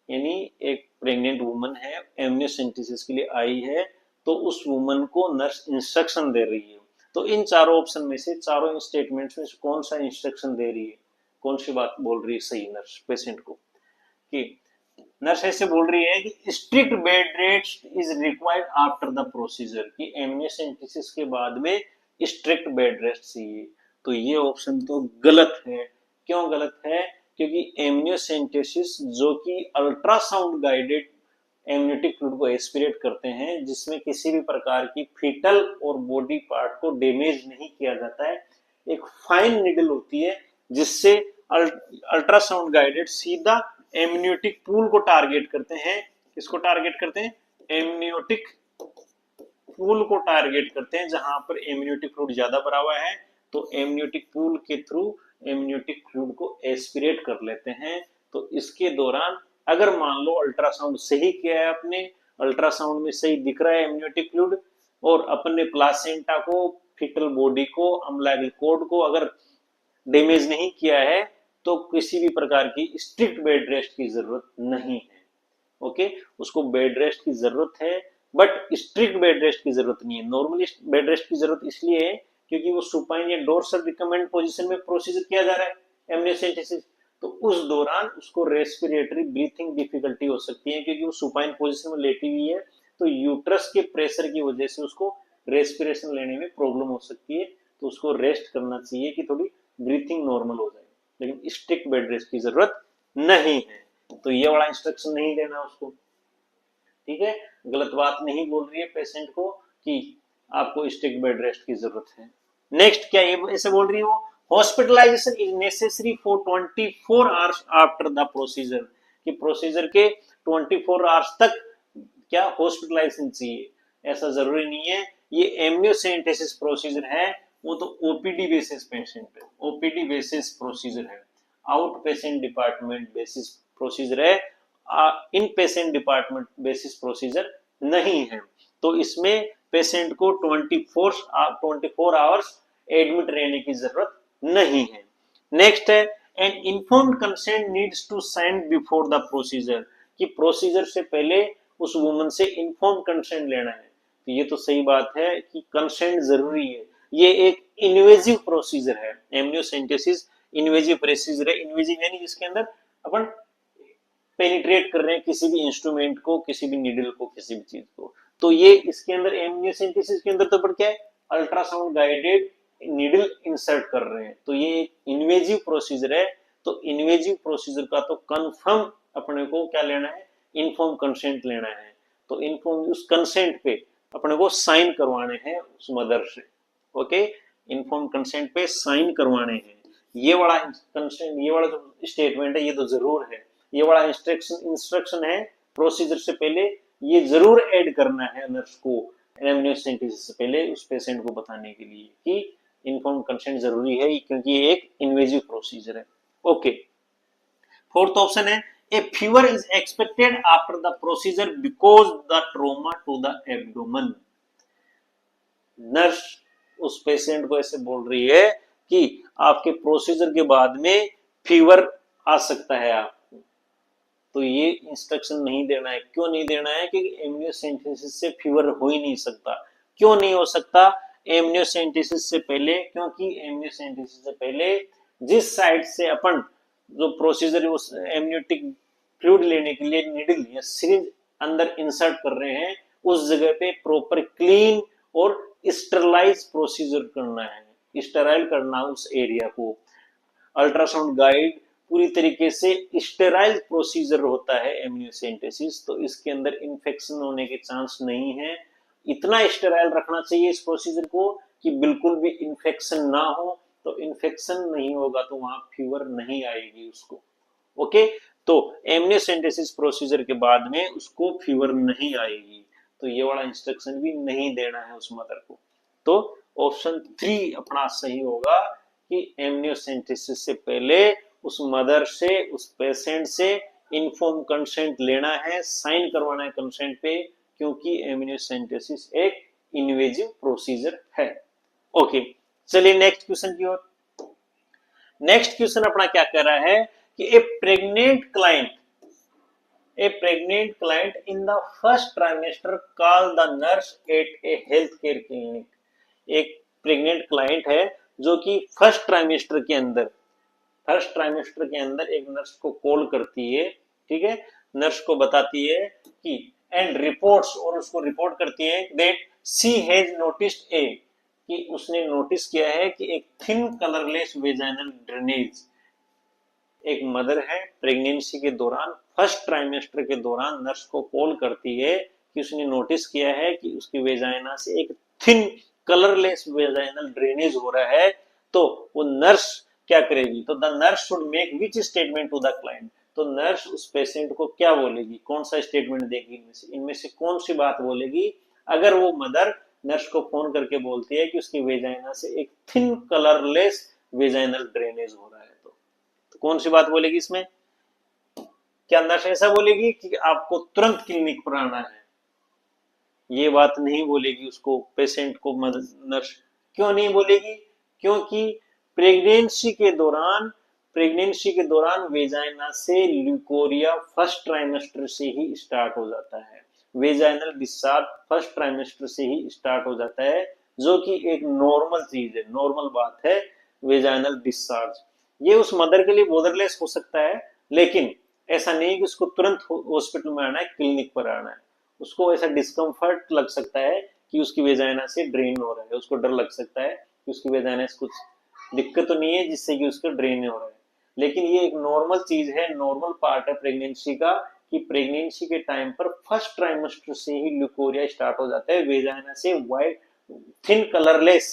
यानी एक प्रेग्नेंट वुमन है, एमनियोसेंटेसिस के लिए आई है, तो उस वुमन को नर्स इंस्ट्रक्शन दे रही है। तो इन चारों ऑप्शन में से, चारों स्टेटमेंट्स में से कौन सा इंस्ट्रक्शन दे रही है, कौन सी बात बोल रही है सही नर्स पेशेंट को, कि नर्स ऐसे बोल रही है कि strict bed rest is required after the procedure, कि एमनियोसेंटेसिस के बाद में स्ट्रिक्ट बेड रेस्ट चाहिए। तो ये ऑप्शन तो गलत है। क्यों गलत है, क्योंकि एमनियोसेंटेसिस जो कि अल्ट्रासाउंड गाइडेड एमनियोटिक फ्लूइड को एस्पिरेट करते हैं, जिसमें किसी भी प्रकार की फीटल और बॉडी पार्ट को डैमेज नहीं किया जाता है, एक फाइन निडल होती है जिससे अल्ट्रासाउंड गाइडेड सीधा एमनियोटिक पूल को टारगेट करते हैं। किसको टारगेट करते हैं, एमनियोटिक पूल को टारगेट करते हैं, जहां पर एमनियोटिक फ्लूइड ज्यादा भरा हुआ है, तो एमनियोटिक पूल के थ्रू एमनियोटिक फ्लूइड को एस्पिरेट कर लेते हैं। तो इसके दौरान अगर मान लो अल्ट्रासाउंड सही किया है आपने, अल्ट्रासाउंड में सही दिख रहा है एमनियोटिक फ्लूइड, और अपने प्लासेंटा को, फीटल बॉडी को, अम्बिलिकल कॉर्ड को अगर डैमेज नहीं किया है, तो किसी भी प्रकार की स्ट्रिक्ट बेड रेस्ट की जरूरत नहीं है। ओके, उसको बेड रेस्ट की जरूरत है, बट स्ट्रिक्ट बेड रेस्ट की जरूरत नहीं है। नॉर्मली बेड रेस्ट की जरूरत इसलिए है क्योंकि वो सुपाइन या डोर्सल रिकमेंड पोजीशन में प्रोसीजर किया जा रहा है एमनियोसेंटेसिस, तो उस दौरान उसको रेस्पिरेटरी ब्रीथिंग डिफिकल्टी हो सकती है, क्योंकि वो सुपाइन पोजीशन में लेटी हुई है, तो यूट्रस के प्रेशर की वजह से उसको रेस्पिरेशन लेने में प्रॉब्लम हो सकती है। तो उसको रेस्ट करना चाहिए कि थोड़ी ब्रीथिंग नॉर्मल हो जाए, लेकिन स्ट्रिक्ट बेड रेस्ट की जरूरत नहीं है। तो ये वाला इंस्ट्रक्शन नहीं देना उसको, ठीक है। गलत बात नहीं बोल रही है पेशेंट को कि आपको स्ट्रिक्ट बेड रेस्ट की जरूरत है। नेक्स्ट क्या ये ऐसे बोल रही है वो, hospitalisation is necessary for 24 hours after the procedure, कि प्रोसीजर के 24 आवर्स तक क्या हॉस्पिटलाइजेशन चाहिए, ऐसा जरूरी नहीं है। ये एमनियोसेंटेसिस प्रोसीजर है, वो तो ओपीडी बेसिस पेशेंट है, ओपीडी बेसिस प्रोसीजर है, out patient department basis procedure है, इन पेशेंट डिपार्टमेंट बेसिस प्रोसीजर नहीं है। तो इसमें पेशेंट को 24 आवर्स एडमिट रहने की जरूरत नहीं है। नेक्स्ट है, an informed consent needs to sign before the procedure, कि प्रोसीजर से पहले उस वुमन से इन्फॉर्म कंसेंट लेना है। तो ये तो सही बात है कि कंसेंट जरूरी है। ये एक इन्वेजिव प्रोसीजर है, एमनियोसेंटेसिस इन्वेजिव प्रोसीजर है। इन्वेजिव यानी जिसके अंदर अपन पेनिट्रेट कर रहे हैं किसी भी इंस्ट्रूमेंट को, किसी भी नीडल को, किसी भी चीज को। तो ये इसके अंदर एमनियोसेंटेसिस के अंदर तो पर क्या है, अल्ट्रासाउंड गाइडेड नीडल इंसर्ट कर रहे हैं, तो ये एक इन्वेजिव प्रोसीजर है। तो इन्वेजिव प्रोसीजर का तो कंफर्म अपने को क्या लेना है, इन्फॉर्म कंसेंट लेना है। तो इन्फॉर्म, उस कंसेंट पे अपने को साइन करवाने हैं उस मदर से। ओके, इन्फॉर्म कंसेंट पे साइन करवाने हैं। ये वाला कंसेंट, ये वाला जो स्टेटमेंट है, ये तो जरूर है, ये वाला इंस्ट्रक्शन है प्रोसीजर से पहले, ये जरूर ऐड करना है नर्स को एमनियोसेंटेसिस से पहले उस पेशेंट को बताने के लिए कि इन्फॉर्म कंसेंट जरूरी है, क्योंकि ये एक इन्वेजिव प्रोसीजर है। ओके, फोर्थ ऑप्शन है, a fever is expected after the procedure because the trauma to the abdomen. Nurse उस पेशेंट को ऐसे बोल रही है कि आपके प्रोसीजर के बाद में फीवर आ सकता है आपको, तो ये इंस्ट्रक्शन नहीं देना है। क्यों नहीं देना है, क्योंकि एमनियोसेंटेसिस से फीवर हो ही नहीं सकता। क्यों नहीं हो सकता, एमनियोसेंटेसिस से पहले, क्योंकि एमनियोसेंटेसिस से पहले जिस साइड से अपन जो प्रोसीजर उस एमनियोटिक फ्लूइड लेने के लिए नीडल या सिरिंज अंदर इंसर्ट कर रहे हैं, उस जगह पे प्रॉपर क्लीन और स्टरलाइज प्रोसीजर करना है, स्टेराइल करना उस एरिया को। अल्ट्रासाउंड गाइड पूरी तरीके से स्टेराइल प्रोसीजर होता है एमनियोसेंटेसिस, तो इसके अंदर इन्फेक्शन होने के चांस नहीं है। इतना स्टेराइल रखना चाहिए इस प्रोसीजर को कि बिल्कुल भी इन्फेक्शन ना हो, तो इन्फेक्शन नहीं होगा तो वहां फीवर नहीं आएगी उसको। ओके, तो एमनियोसेंटेसिस प्रोसीजर के बाद में उसको फीवर नहीं आएगी, तो ये वाला इंस्ट्रक्शन भी नहीं देना है उस मदर को। तो ऑप्शन 3 अपना सही होगा कि एमनियोसेंटेसिस से पहले उस मदर से, उस पेशेंट से इन्फॉर्म कंसेंट लेना है, साइन करवाना है कंसेंट पे, क्योंकि एमनियोसेंटेसिस एक इन्वेजिव प्रोसीजर है। ओके, चलिए नेक्स्ट क्वेश्चन की ओर। नेक्स्ट क्वेश्चन अपना क्या कह रहा है कि a pregnant client in the first trimester call the nurse at a health care clinic। एक प्रेग्नेंट क्लाइंट है जो कि फर्स्ट ट्राइमेस्टर के अंदर एक नर्स को कॉल करती है, ठीक है, नर्स को बताती है कि एंड रिपोर्ट्स, और उसको रिपोर्ट करती है दैट शी हैज नोटिस्ड ए, कि उसने नोटिस किया है कि एक थिन कलरलेस वेजाइनल ड्रेनेज। एक मदर है प्रेगनेंसी के दौरान, फर्स्ट ट्राइमेस्टर के दौरान नर्स को कॉल करती है कि उसने नोटिस किया है कि उसकी वेजाइना से एक थिन कलरलेस वेजाइनल ड्रेनेज हो रहा है। तो वो नर्स क्या करेगी, तो the nurse should make which statement to the client. तो नर्स उस पेशेंट को क्या बोलेगी, कौन सा स्टेटमेंट देगी, इनमें से कौन सी बात बोलेगी अगर वो मदर नर्स को फोन करके बोलती है कि उसकी वेजाइना से एक थिन कलरलेस वेजाइनल ड्रेनेज हो रहा है। तो कौन सी बात बोलेगी इसमें, क्या नर्स ऐसा बोलेगी कि आपको तुरंत क्लिनिक पर आना है, ये बात नहीं बोलेगी उसको पेशेंट को नर्स। क्यों नहीं बोलेगी, क्योंकि प्रेगनेंसी के दौरान वेजाइना से ल्यूकोरिया फर्स्ट ट्राइमेस्टर से ही स्टार्ट हो जाता है, वेजाइनल डिस्चार्ज फर्स्ट ट्राइमेस्टर से ही स्टार्ट हो जाता है, जो कि एक नॉर्मल चीज है, नॉर्मल बात है वेजाइनल डिस्चार्ज। ये उस मदर के लिए बॉर्डरलेस हो सकता है, लेकिन ऐसा नहीं कि उसको तुरंत हॉस्पिटल में आना है, क्लिनिक पर आना है। उसको ऐसा डिस्कम्फर्ट लग सकता है कि उसकी वेजाइना से ड्रेन हो रहा है, उसको डर लग सकता है कि उसकी वेजाइना से कुछ दिक्कत तो नहीं है जिससे कि उसका ड्रेन हो रहा है, लेकिन ये एक नॉर्मल चीज है, नॉर्मल पार्ट है प्रेगनेंसी का, कि प्रेगनेंसी के टाइम पर फर्स्ट ट्राइमेस्टर से ही ल्यूकोरिया स्टार्ट हो जाता है, वेजाइना से व्हाइट थिन कलरलेस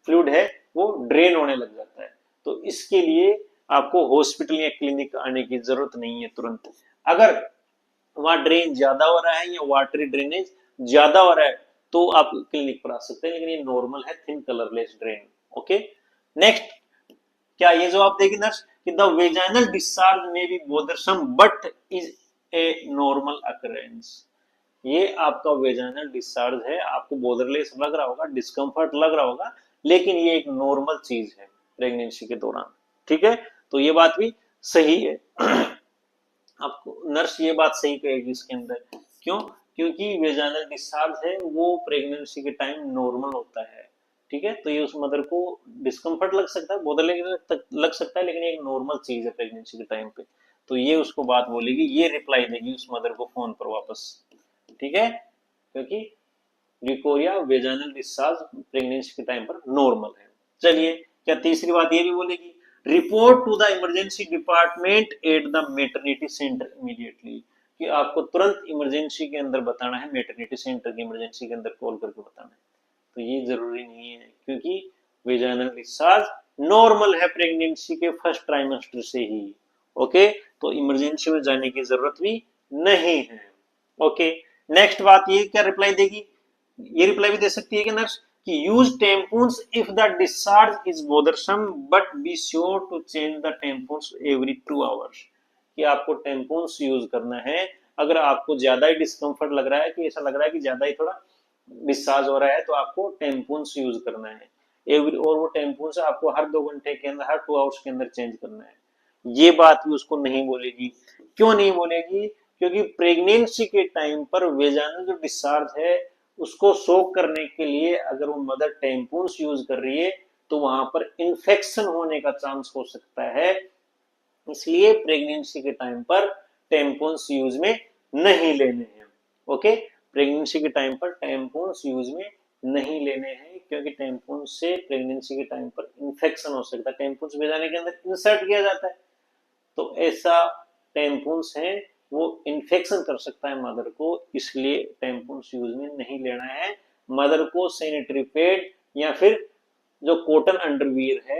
फ्लूइड है वो ड्रेन होने लग जाता है। तो इसके लिए आपको हॉस्पिटल या क्लिनिक आने की जरूरत नहीं है तुरंत। अगर वहां ड्रेन ज्यादा हो रहा है या वाटरी ड्रेनेज ज्यादा हो रहा है तो आप क्लिनिक पर आ सकते हैं, लेकिन ये नॉर्मल है thin colourless drain. Okay, next, क्या ये जवाब देगी नर्स कि द वेजाइनल डिस्चार्ज में be bothersome but is a normal occurrence. ये आपका वेजाइनल डिस्चार्ज है, आपको बोदरलेस लग रहा होगा, डिस्कम्फर्ट लग रहा होगा, लेकिन ये एक नॉर्मल चीज है प्रेगनेंसी के दौरान, ठीक है। तो ये बात भी सही है आपको नर्स ये बात सही कहेगी इसके अंदर। क्यों, क्योंकि वेजाइनल डिस्चार्ज है वो प्रेगनेंसी के टाइम नॉर्मल होता है, ठीक है। तो ये उस मदर को डिस्कम्फर्ट लग सकता है, बोदरलेस लग सकता है, लेकिन एक नॉर्मल चीज है प्रेगनेंसी के टाइम पे। तो ये उसको बात बोलेगी, ये रिप्लाई देगी उस मदर को फोन पर वापस, ठीक है, क्योंकि ल्यूकोरिया वेजाइनल डिस्चार्ज प्रेगनेंसी के टाइम पर नॉर्मल है। चलिए, क्या तीसरी बात ये भी बोलेगी, report to the emergency department at the maternity centre immediately, कि आपको तुरंत इमरजेंसी के अंदर बताना है, मेटर्निटी सेंटर की इमरजेंसी के अंदर कॉल करके बताना है। तो ये जरूरी नहीं है, क्योंकि वेजाइनल डिस्चार्ज नॉर्मल है प्रेगनेंसी के फर्स्ट ट्राइमेस्टर से ही। ओके, तो इमरजेंसी में जाने की जरूरत भी नहीं है। ओके, नेक्स्ट बात ये क्या रिप्लाई देगी, ये रिप्लाई भी दे सकती है कि नर्स कि use tampons if the discharge is bothersome but be sure to change the tampons every 2 hours, कि आपको टेम्पून्स यूज करना है अगर आपको ज्यादा ही डिस्कम्फर्ट लग रहा है, कि ऐसा लग रहा है कि ज्यादा ही थोड़ा डिस्चार्ज हो रहा है, तो आपको टेम्पून्स यूज करना है एवरी, और वो टेम्पून्स आपको हर 2 घंटे के अंदर, हर 2 आवर्स के अंदर चेंज करना है। ये बात भी उसको नहीं बोलेगी। क्यों नहीं बोलेगी, क्योंकि प्रेगनेंसी के टाइम पर वेजाइनल जो डिस्चार्ज है उसको सोक करने के लिए अगर वो मदर टेम्पून्स यूज कर रही है तो वहां पर इन्फेक्शन होने का चांस हो सकता है, इसलिए प्रेगनेंसी के टाइम पर टेम्पून्स यूज में नहीं लेने हैं। ओके, प्रेगनेंसी के टाइम पर टेम्पून्स यूज में नहीं लेने हैं, क्योंकि टेम्पून्स से प्रेगनेंसी के टाइम पर इन्फेक्शन हो सकता है, टेम्पून्स वेजाइना के अंदर इंसर्ट किया जाता है, तो ऐसा टेम्पून्स है वो इन्फेक्शन कर सकता है मदर को, इसलिए टेम्पून्स यूज में नहीं लेना है। मदर को सैनिटरी पैड या फिर जो कॉटन अंडरवियर है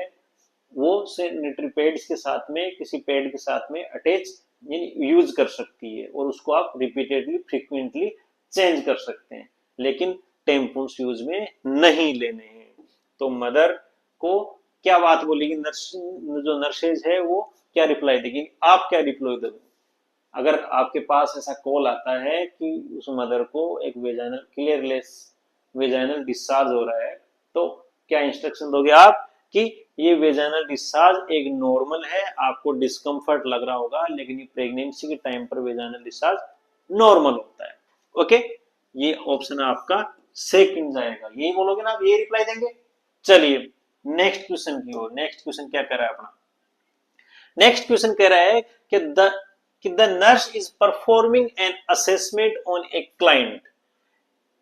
वो सैनिटरी पैड्स के साथ में, किसी पैड के साथ में अटैच यूज कर सकती है और उसको आप रिपीटेडली फ्रिक्वेंटली चेंज कर सकते हैं, लेकिन टेम्पून्स यूज में नहीं लेने हैं। तो मदर को क्या बात बोलेगी, नर्स जो नर्सेज है वो क्या रिप्लाई देगी, आप क्या रिप्लाई दोगे अगर आपके पास ऐसा कॉल आता है कि उस मदर को एक वेजाइनल क्लियरलेस वेजाइनल डिस्चार्ज हो रहा है, तो क्या इंस्ट्रक्शन दोगे आप कि ये वेजाइनल डिस्चार्ज एक नॉर्मल है, आपको डिस्कम्फर्ट लग रहा होगा, लेकिन ये प्रेगनेंसी के टाइम पर वेजाइनल डिस्चार्ज नॉर्मल होता है। ओके, ये ऑप्शन आपका सेकंड जाएगा, यही बोलोगे ना आप, ये रिप्लाई देंगे। चलिए नेक्स्ट क्वेश्चन की ओर। नेक्स्ट क्वेश्चन क्या कर रहा है अपना, नेक्स्ट क्वेश्चन कह रहा है कि the nurse is performing an assessment on a client.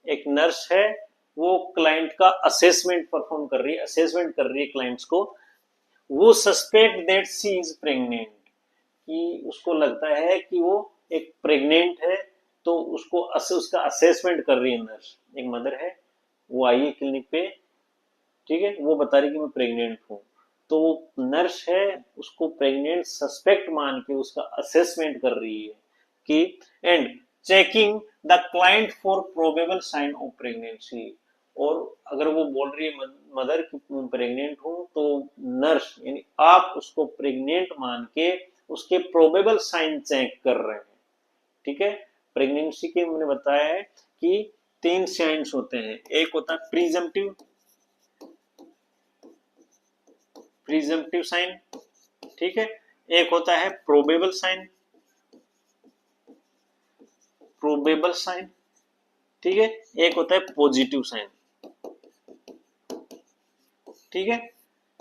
एक नर्स है, वो क्लाइंट का असेसमेंट परफॉर्म कर रही है, असेसमेंट कर रही है क्लाइंट्स को। वो suspect that she is pregnant, कि उसको लगता है कि वो एक प्रेग्नेंट है, तो उसका असेसमेंट कर रही है नर्स। एक मदर है, वो आई है क्लिनिक पे, ठीक है, वो बता रही कि मैं प्रेग्नेंट हूँ, तो नर्स है उसको प्रेग्नेंट सस्पेक्ट मान के उसका असेसमेंट कर रही है कि and checking the client for probable sign of pregnancy. और अगर वो बोल रही है मदर कि मैं प्रेग्नेंट हूं, तो नर्स यानी आप उसको प्रेग्नेंट मान के उसके प्रोबेबल साइन चेक कर रहे हैं। ठीक है, प्रेगनेंसी के मैंने बताया है कि 3 साइंस होते हैं। एक होता है प्रीजम्पटिव साइन, ठीक है, एक होता है प्रोबेबल साइन, ठीक है, एक होता है पॉजिटिव साइन। ठीक है,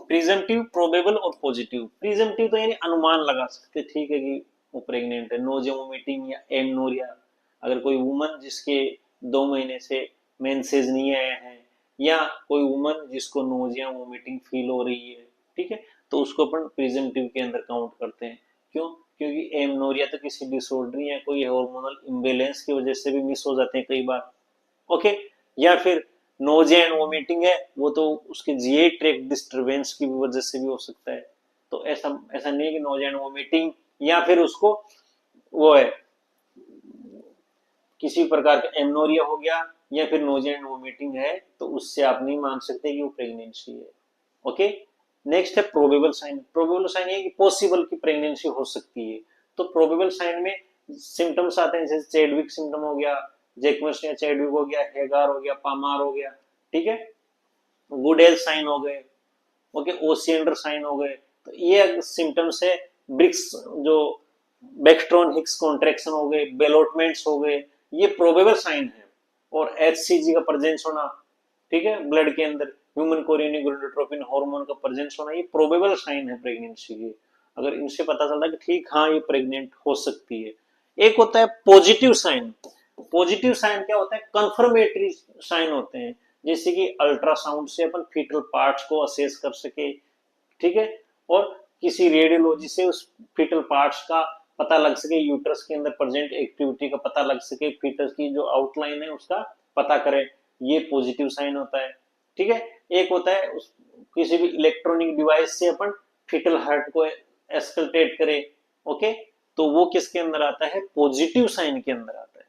प्रीजम्पटिव, प्रोबेबल और पॉजिटिव। प्रीजम्पटिव तो यानी अनुमान लगा सकते, ठीक है, कि वो प्रेग्नेंट है, नोजिया वोमिटिंग या एमनोरिया। अगर कोई वुमन जिसके 2 महीने से मेंसेस नहीं आया है, या कोई वुमन जिसको नोजिया वोमिटिंग फील हो रही है, ठीक है, तो उसको अपन प्रीजम्पटिव के अंदर काउंट करते हैं। क्यों? क्योंकि एमनोरिया तो किसी डिसऑर्डर या कोई हार्मोनल इम्बेलेंस की वजह से भी मिस हो जाते हैं कई बार। ओके, या फिर नोजिया एंड वोमिटिंग है, वो तो उसके जीए ट्रैक्ट डिस्टरबेंस की वजह से भी हो सकता है। तो ऐसा ऐसा नहीं है कि नोजिया एंड वोमिटिंग या फिर उसको वो है किसी प्रकार का एमनोरिया हो गया या फिर नोजिया एंड वोमिटिंग है, तो उससे आप नहीं मान सकते कि वो प्रेगनेंसी है। ओके, नेक्स्ट है प्रोबेबल साइन। प्रोबेबल साइन ये कि पॉसिबल की प्रेगनेंसी हो सकती है। तो प्रोबेबल साइन में सिम्टम्स आते हैं, जैसे चेडविक सिम्टम हो गया, जेकमस या चेडविक हो गया, हेगार हो गया, पामार हो गया, ठीक है, गुडेल साइन हो गए, ओके, ओसिएंडर साइन हो गए। तो ये सिम्टम्स है। ब्रिक्स जो बेक्सट्रॉन हिक्स कॉन्ट्रैक्शन हो गए, बेलोटमेंट्स हो गए, ये प्रोबेबल साइन है। और एचसीजी का प्रेजेंस होना, ठीक है, ब्लड के अंदर ह्यूमन कोरियोनिक गोनाडोट्रोपिन हार्मोन का प्रेजेंस होना, ये प्रोबेबल साइन है प्रेगनेंसी के। अगर इनसे पता चलता है कि ठीक हाँ ये प्रेग्नेंट हो सकती है। एक होता है पॉजिटिव साइन। पॉजिटिव साइन क्या होता है? कंफर्मेटरी साइन होते हैं, जैसे कि अल्ट्रासाउंड से अपन फीटल पार्ट्स को असेस कर सके, ठीक है, और किसी रेडियोलॉजी से उस फीटल पार्ट्स का पता लग सके, यूट्रस के अंदर प्रेजेंट एक्टिविटी का पता लग सके, फीटस की जो आउटलाइन है उसका पता करें, ये पॉजिटिव साइन होता है। ठीक है, एक होता है किसी भी इलेक्ट्रॉनिक डिवाइस से अपन फीटल हार्ट को एस्कल्टेट करें, ओके, तो वो किसके अंदर आता है? पॉजिटिव साइन के अंदर आता है।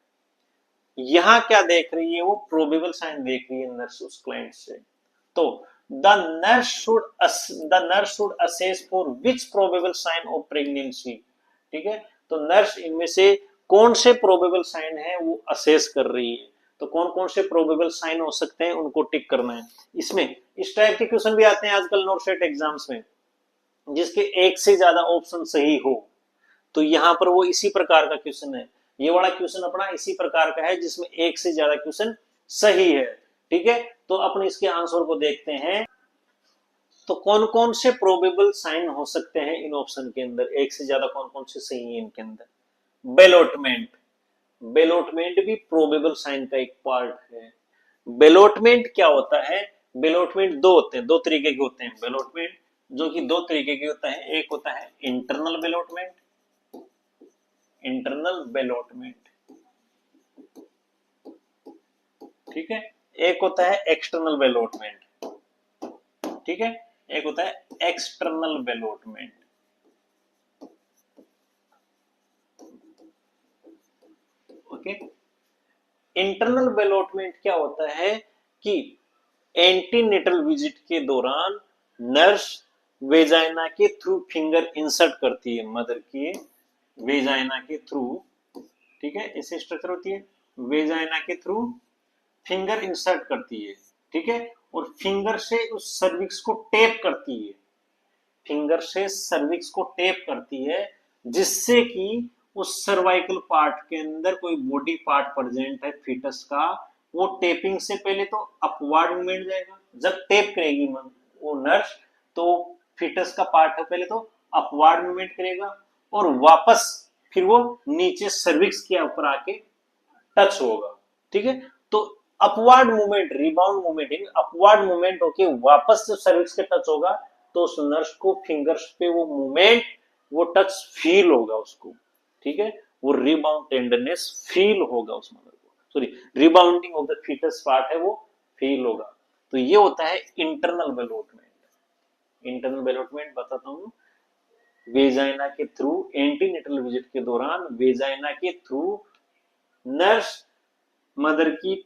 यहां क्या देख रही है वो? प्रोबेबल साइन देख रही है नर्स उस क्लाइंट से। तो the nurse should assess for which probable sign of pregnancy. ठीक है, तो नर्स इनमें से कौन से प्रोबेबल साइन है वो असेस कर रही है। तो कौन कौन से प्रोबेबल साइन हो सकते हैं उनको टिक करना है। इसमें इस टाइप के क्वेश्चन भी आते हैं आजकल नोटसेट एग्जाम्स में, जिसके एक से ज्यादा ऑप्शन सही हो। तो यहाँ पर वो इसी प्रकार का क्वेश्चन है। ये वाला क्वेश्चन अपना इसी प्रकार का है जिसमें एक से ज्यादा क्वेश्चन सही है। ठीक है, तो अपन इसके आंसर को देखते हैं। तो कौन कौन से प्रोबेबल साइन हो सकते हैं इन ऑप्शन के अंदर, एक से ज्यादा कौन कौन से सही है इनके अंदर? बेलोटमेंट। बेलोटमेंट भी प्रोबेबल साइन का एक पार्ट है। बेलोटमेंट क्या होता है? बेलोटमेंट दो होते हैं, दो तरीके के होते हैं बेलोटमेंट, जो कि दो तरीके के होता है। एक होता है इंटरनल बेलोटमेंट, इंटरनल बेलोटमेंट, ठीक है, एक होता है एक्सटर्नल बेलोटमेंट, ठीक है, एक होता है एक्सटर्नल बेलोटमेंट। इंटरनल बेलोटमेंट क्या होता है कि एंटीनेटल विजिट के दौरान नर्स वेजाइना के थ्रू फिंगर इंसर्ट करती है, मदर के वेजाइना के थ्रू, ठीक है, ऐसे स्ट्रक्चर होती है, वेजाइना के थ्रू फिंगर इंसर्ट करती है, ठीक है, और फिंगर से उस सर्विक्स को टेप करती है, फिंगर से सर्विक्स को टेप करती है, जिससे कि उस सर्वाइकल पार्ट के अंदर कोई बॉडी पार्ट प्रेजेंट है फीटस का, वो टेपिंग से पहले तो अपवर्ड मूवमेंट जाएगा, जब टेप करेगी वो नर्स तो फीटस का पार्ट है पहले तो अपवर्ड मूवमेंट करेगा और वापस फिर वो नीचे सर्विक्स के ऊपर आके टच होगा, ठीक है। तो upward movement, rebound movement, upward movement होके वापस जब सर्विक्स के टच होगा तो उस नर्स को फिंगर्स पे वो मूवमेंट, वो टच फील होगा उसको, ठीक है, वो रिबाउंड टेंडरनेस फील होगा उस मदर को, sorry rebounding of the fetus part है वो फील होगा। तो ये होता है इंटरनल बेलोटमेंट। इंटरनल बेलोटमेंट बताता हूँ, वेजाइना के थ्रू एंटीनेटल विजिट के दौरान वेजाइना के थ्रू नर्स मदर की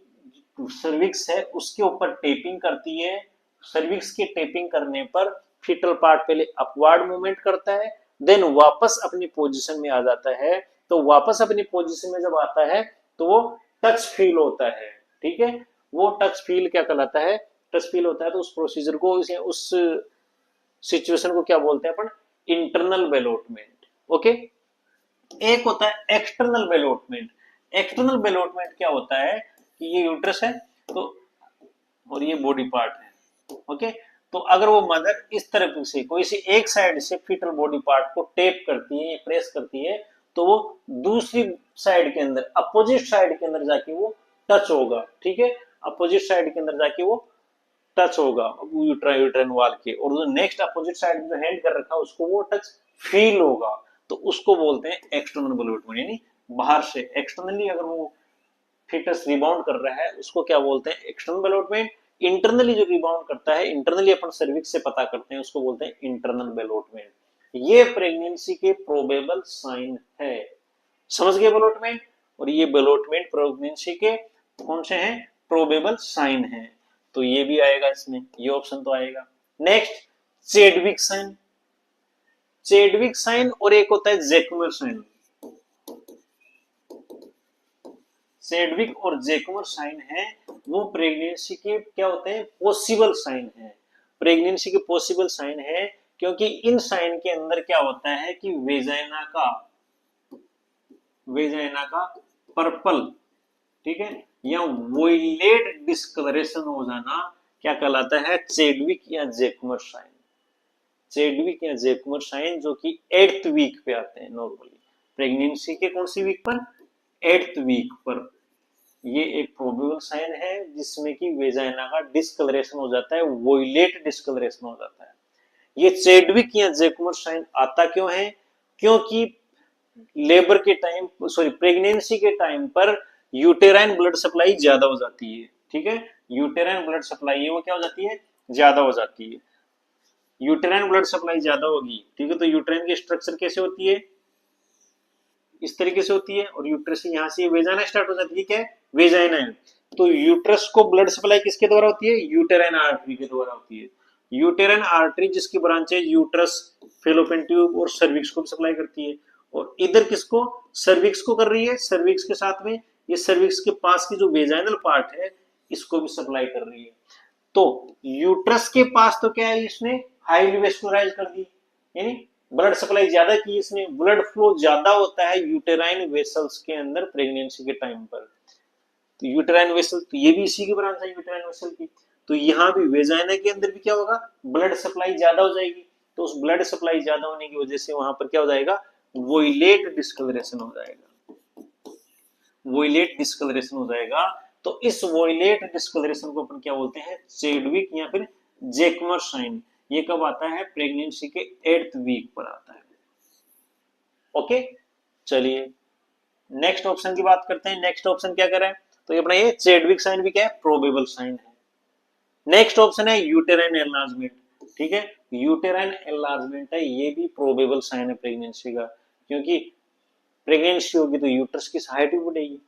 सर्विक्स है उसके ऊपर टेपिंग करती है, सर्विक्स की टेपिंग करने पर फीटल पार्ट पहले अपवर्ड मूवमेंट करता है, देन वापस अपनी पोजीशन में आ जाता है, तो वापस अपनी पोजीशन में जब आता है तो वो टच फील होता है, ठीक है, वो टच फील क्या कहलाता है, टच फील होता है, तो उस प्रोसीजर को उस सिचुएशन को क्या बोलते हैं अपन, इंटरनल बेलोटमेंट, ओके। एक होता है एक्सटर्नल बेलोटमेंट। एक्सटर्नल बेलोटमेंट क्या होता है कि ये यूट्रस है तो और ये बॉडी पार्ट है, ओके, तो अगर वो मदर इस तरफ से कोई सी एक साइड से फीटल बॉडी पार्ट को टेप करती है, प्रेस करती है, तो वो दूसरी साइड के अंदर, अपोजिट साइड के अंदर जाके वो टच होगा, ठीक है, अपोजिट साइड के अंदर जाके वो टच होगा यूट्राइन वाल के, और जो नेक्स्ट अपोजिट साइड में जो हैंड कर रखा है उसको वो टच फील होगा, तो उसको बोलते हैं एक्सटर्नल बेलोटमेंट, यानी बाहर से एक्सटर्नली अगर वो फीटस रिबाउंड कर रहा है उसको क्या बोलते हैं, एक्सटर्नल बेलोटमेंट। इंटरनली जो रिबाउंड करता है, इंटरनली अपन सर्विक्स से पता करते हैं, उसको बोलते हैं इंटरनल बेलोटमेंट। ये प्रेगनेंसी के प्रोबेबल साइन है, समझ गए बेलोटमेंट, और ये बेलोटमेंट प्रेगनेंसी के कौन से हैं, प्रोबेबल साइन है, तो ये भी आएगा इसमें, ये ऑप्शन तो आएगा। Next Chadwick sign, Chadwick sign और एक होता है जैकमर साइन। चेडविक और जैकमर साइन है वो प्रेगनेंसी के क्या होते हैं, पॉसिबल साइन है, प्रेगनेंसी के पॉसिबल साइन है, क्योंकि इन साइन के अंदर क्या होता है कि वेजाइना का पर्पल, ठीक है, या वोयलेट डिस्कलरेशन हो जाना क्या कहलाता है, चेडविक या जैकमर साइन। चेडविक या जैकमर साइन जो कि 8th वीक पे आते हैं नॉर्मली, प्रेगनेंसी के कौन सी वीक पर, 8th वीक पर। ये एक प्रोबेबल साइन है जिसमें कि वेजाइना का डिस्कलरेशन हो जाता है, वोयलेट डिस्कलरेशन हो जाता है। ये चेडविक या जैकमर साइन आता क्यों है, क्योंकि लेबर के टाइम, सॉरी प्रेगनेंसी के टाइम पर यूटेराइन ब्लड सप्लाई ज्यादा हो जाती है, ठीक है, यूटेराइन ब्लड सप्लाई है वो क्या हो जाती है, ज्यादा हो जाती है, यूटेराइन ब्लड सप्लाई ज्यादा होगी, ठीक है, तो यूटेराइन की स्ट्रक्चर कैसे होती है, इस तरीके से होती है, और यूट्रस से यहाँ से वेजाइना स्टार्ट हो जाती है, क्या है, वेजाइना है, तो यूट्रस को ब्लड सप्लाई किसके द्वारा होती है, यूटेराइन आर्टरी के द्वारा होती है, यूटेराइन आर्टरी जिसकी ब्रांचेज यूट्रस, फेलोपियन ट्यूब और सर्विक्स को सप्लाई करती है, और इधर किसको, सर्विक्स को कर रही है, सर्विक्स के साथ में ये सर्विक्स के पास की जो वेजाइनल पार्ट है इसको भी सप्लाई कर रही है। तो यूट्रस के पास तो क्या है, इसने हाईली वेस्कुलराइज कर दी, यानी ब्लड सप्लाई ज्यादा की इसने, ब्लड फ्लो ज्यादा होता है यूटेराइन वेसल्स के अंदर प्रेगनेंसी के टाइम पर, तो यूटेराइन वेसल तो ये भी इसी की ब्रांच है यूटेराइन वेसल की, तो यहाँ भी वेजाइना के अंदर भी क्या होगा, ब्लड सप्लाई ज्यादा हो जाएगी, तो उस ब्लड सप्लाई ज्यादा होने की वजह से वहां पर क्या हो जाएगा, वोयलेट डिस्कलरेशन हो जाएगा, वोयलेट डिस्कलरेशन हो जाएगा। तो इस वोयलेट डिस्कलरेशन को अपन क्या बोलते हैं, चेडविक या फिर जैकमर साइन। ये कब आता है, प्रेगनेंसी के 8th वीक पर आता है, ओके। चलिए नेक्स्ट ऑप्शन की बात करते हैं, नेक्स्ट ऑप्शन क्या करें, तो ये अपना ये चेडविक साइन भी क्या है, प्रोबेबल साइन है। नेक्स्ट ऑप्शन है यूटेराइन एनलार्जमेंट, ठीक है, यूटेराइन एनलार्जमेंट है, ये भी प्रोबेबल साइन है प्रेगनेंसी का, क्योंकि प्रेगनेंसी होगी तो यूट्रस की हाइट भी बढ़ेगी,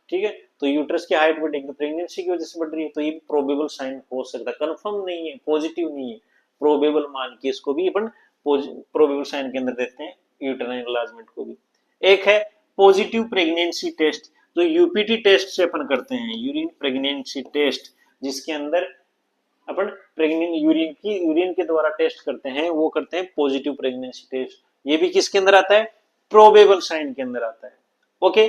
ठीक है, तो यूट्रस की हाइट बढ़ेगी, प्रेगनेंसी की वजह से बढ़ रही है, तो ये प्रोबेबल साइन हो सकता है, कंफर्म नहीं है, पॉजिटिव नहीं है, प्रोबेबल मान के इसको भी अपन प्रोबेबल साइन के अंदर देते हैं, यूटेराइन एनलार्जमेंट को भी। एक है पॉजिटिव प्रेगनेंसी टेस्ट, जो यूपीटी टेस्ट से अपन करते हैं, यूरिन प्रेगनेंसी टेस्ट, जिसके अंदर अपन प्रेग्नेंट यूरिन के द्वारा टेस्ट करते हैं, वो करते हैं पॉजिटिव प्रेगनेंसी टेस्ट। ये भी किसके अंदर आता है, प्रोबेबल साइन के अंदर आता है। ओके,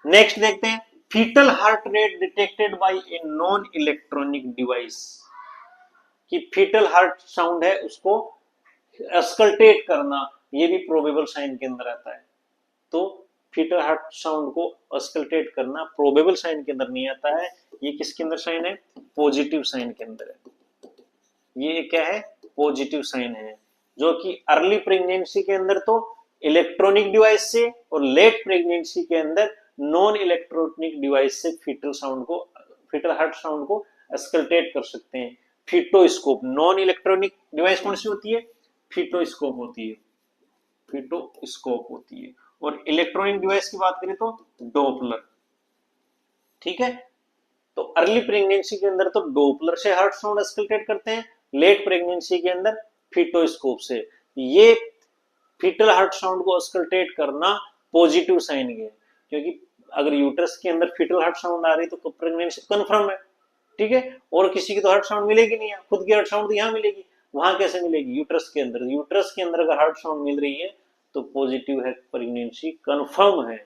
नेक्स्ट देखते हैं fetal heart rate detected by a non electronic device, कि फीटल हार्ट साउंड है उसको अस्कल्टेट करना, ये भी प्रोबेबल साइन के अंदर आता है। तो फीटल हार्ट साउंड को अस्कल्टेट करना प्रोबेबल साइन के अंदर नहीं आता है, ये किसके अंदर साइन है, पॉजिटिव साइन के अंदर है। ये क्या है, पॉजिटिव साइन है, जो कि अर्ली प्रेगनेंसी के अंदर तो इलेक्ट्रॉनिक डिवाइस से और लेट प्रेगनेंसी के अंदर नॉन इलेक्ट्रॉनिक डिवाइस से फीटल हार्ट साउंड को अस्कल्टेट कर सकते हैं। फीटोस्कोप, नॉन इलेक्ट्रॉनिक डिवाइस कौन सी होती है, फीटोस्कोप होती है, फीटोस्कोप होती है। और इलेक्ट्रॉनिक डिवाइस की बात करें तो डोपलर। ठीक है, तो अर्ली प्रेगनेंसी के अंदर तो डोपलर से हार्ट साउंड अस्कल्टेट करते हैं, लेट प्रेगनेंसी के अंदर फीटोस्कोप से। ये फीटल हार्ट साउंड को अस्कल्टेट करना पॉजिटिव साइन है, क्योंकि अगर यूट्रस के अंदर फीटल हार्ट साउंड आ रही तो प्रेगनेंसी कंफर्म है। ठीक है, और किसी की तो हार्ट साउंड मिलेगी नहीं, खुद की हार्ट साउंड तो यहाँ मिलेगी, वहां कैसे मिलेगी, यूट्रस के अंदर। यूट्रस के अंदर अगर हार्ट साउंड मिल रही है तो पॉजिटिव है, प्रेगनेंसी कंफर्म है।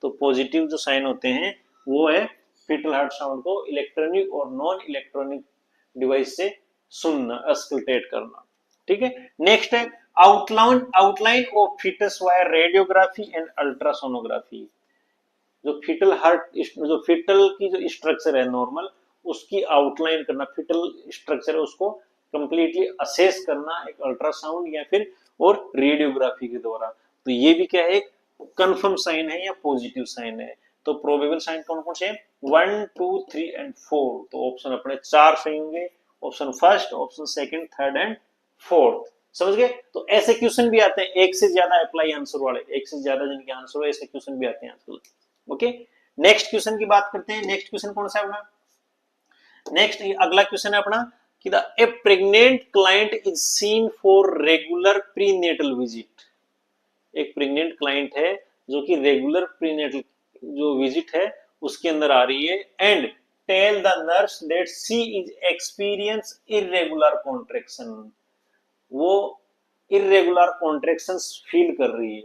तो पॉजिटिव जो साइन होते हैं वो है फीटल हार्ट साउंड को इलेक्ट्रॉनिक और नॉन इलेक्ट्रॉनिक डिवाइस से सुनना, अस्कल्टेट करना। ठीक है, नेक्स्ट है outline of fetus via radiography and ultrasonography. जो फीटल की जो स्ट्रक्चर है नॉर्मल, उसकी आउटलाइन करना, फीटल स्ट्रक्चर है उसको कंप्लीटली असेस करना एक अल्ट्रासाउंड या फिर और रेडियोग्राफी के द्वारा। तो ये भी क्या है, एक कंफर्म साइन है या पॉजिटिव साइन है। तो प्रोबेबल साइन कौन कौन से हैं, 1, 2, 3 एंड 4। तो ऑप्शन अपने 4 सही होंगे, option first, option second, third and fourth. समझ गए। तो ऐसे क्वेश्चन भी आते हैं, एक से ज्यादा अप्लाई आंसर वाले, एक से ज्यादा जिनके आंसर हो, ऐसे क्वेश्चन भी आते हैं आजकल। ओके, नेक्स्ट क्वेश्चन की बात करते हैं। नेक्स्ट क्वेश्चन कौन सा है अपना, नेक्स्ट अगला क्वेश्चन है अपना कि a pregnant client is seen for regular prenatal visit. एक प्रेग्नेंट क्लाइंट है जो कि रेगुलर प्रीनेटल जो विजिट है उसके अंदर आ रही है, and tell the nurse that she is experience irregular contraction. वो इरेगुलर कॉन्ट्रैक्शंस फील कर रही है।